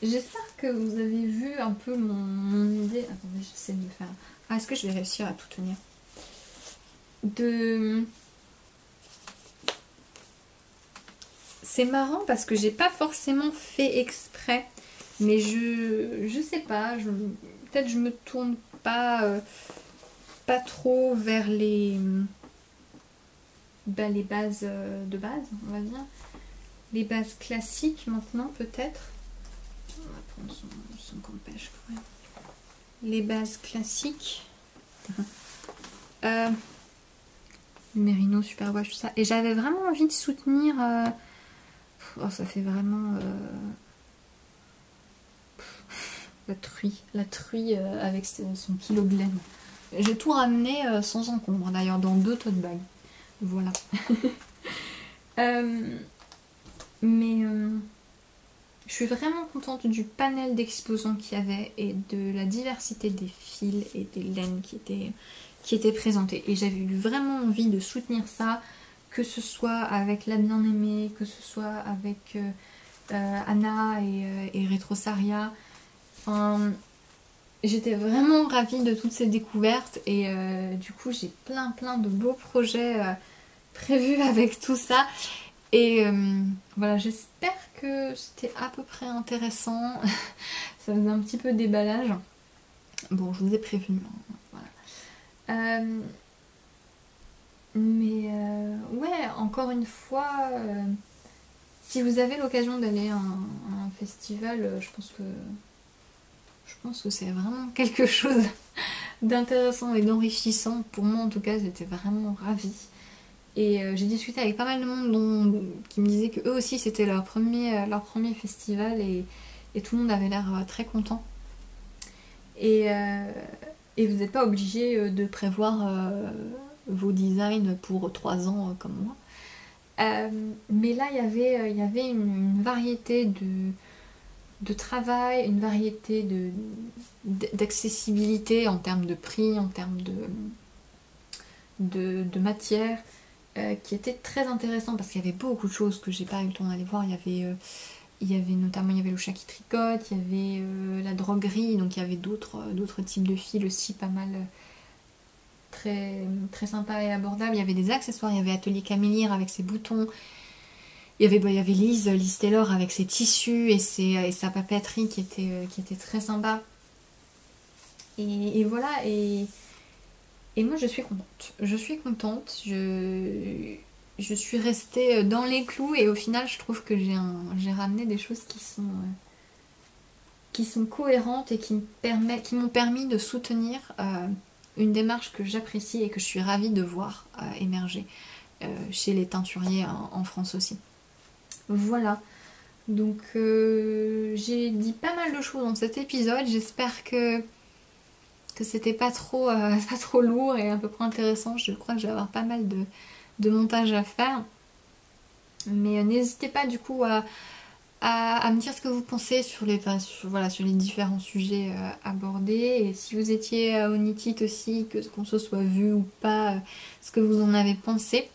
j'espère que vous avez vu un peu mon idée. Attendez, j'essaie de faire... Ah, est-ce que je vais réussir à tout tenir? C'est marrant parce que j'ai pas forcément fait exprès. Mais je sais pas. Peut-être je me tourne pas trop vers les bases de base, on va dire. Les bases classiques maintenant, peut-être. On va prendre son campèche quand même. Les bases classiques. Mérino, Superwash, tout ça. Et j'avais vraiment envie de soutenir Oh, ça fait vraiment la truie avec son kilo de laine. J'ai tout ramené sans encombre d'ailleurs dans 2 tote bags. Voilà. Mais je suis vraiment contente du panel d'exposants qu'il y avait et de la diversité des fils et des laines qui étaient présentées. Et j'avais eu vraiment envie de soutenir ça, que ce soit avec La Bien-Aimée, que ce soit avec Anna et Retrosaria. Enfin, j'étais vraiment ravie de toutes ces découvertes et du coup j'ai plein de beaux projets prévus avec tout ça. Et voilà, j'espère que c'était à peu près intéressant. Ça faisait un petit peu déballage. Bon, je vous ai prévenu. Voilà. Mais ouais, encore une fois, si vous avez l'occasion d'aller à un festival, je pense que c'est vraiment quelque chose d'intéressant et d'enrichissant. Pour moi, en tout cas, j'étais vraiment ravie. Et j'ai discuté avec pas mal de monde qui me disaient que eux aussi c'était leur premier festival et tout le monde avait l'air très content. Et vous n'êtes pas obligé de prévoir vos designs pour 3 ans comme moi. Mais là il y avait une variété de travail, une variété d'accessibilité en termes de prix, en termes de matière. Qui était très intéressant parce qu'il y avait beaucoup de choses que j'ai pas eu le temps d'aller voir. Il y avait notamment le chat qui tricote, il y avait la droguerie, donc il y avait d'autres types de fils aussi pas mal très, très sympa et abordable. Il y avait des accessoires, il y avait Atelier Camélire avec ses boutons, il y avait Lise Taylor avec ses tissus et sa papeterie qui était très sympa. Et voilà, et moi je suis contente. Je suis restée dans les clous et au final je trouve que j'ai ramené des choses qui sont cohérentes et qui m'ont permis de soutenir une démarche que j'apprécie et que je suis ravie de voir émerger chez les teinturiers en France aussi. Voilà. Donc j'ai dit pas mal de choses dans cet épisode. J'espère que c'était pas trop lourd et à peu près intéressant. Je crois que je vais avoir pas mal de montage à faire. Mais n'hésitez pas du coup à me dire ce que vous pensez sur les différents sujets abordés. Et si vous étiez à Onitit aussi, qu'on se soit vu ou pas, ce que vous en avez pensé.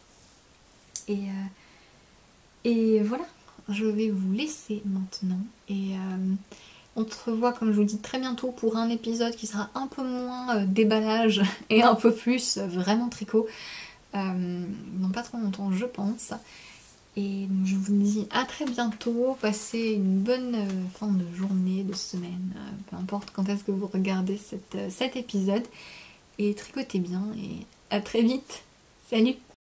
Et voilà, je vais vous laisser maintenant. Et on se revoit, comme je vous dis, très bientôt pour un épisode qui sera un peu moins déballage et un peu plus vraiment tricot. Dans pas trop longtemps, je pense. Et donc, je vous dis à très bientôt. Passez une bonne fin de journée, de semaine, peu importe quand est-ce que vous regardez cet épisode. Et tricotez bien et à très vite. Salut!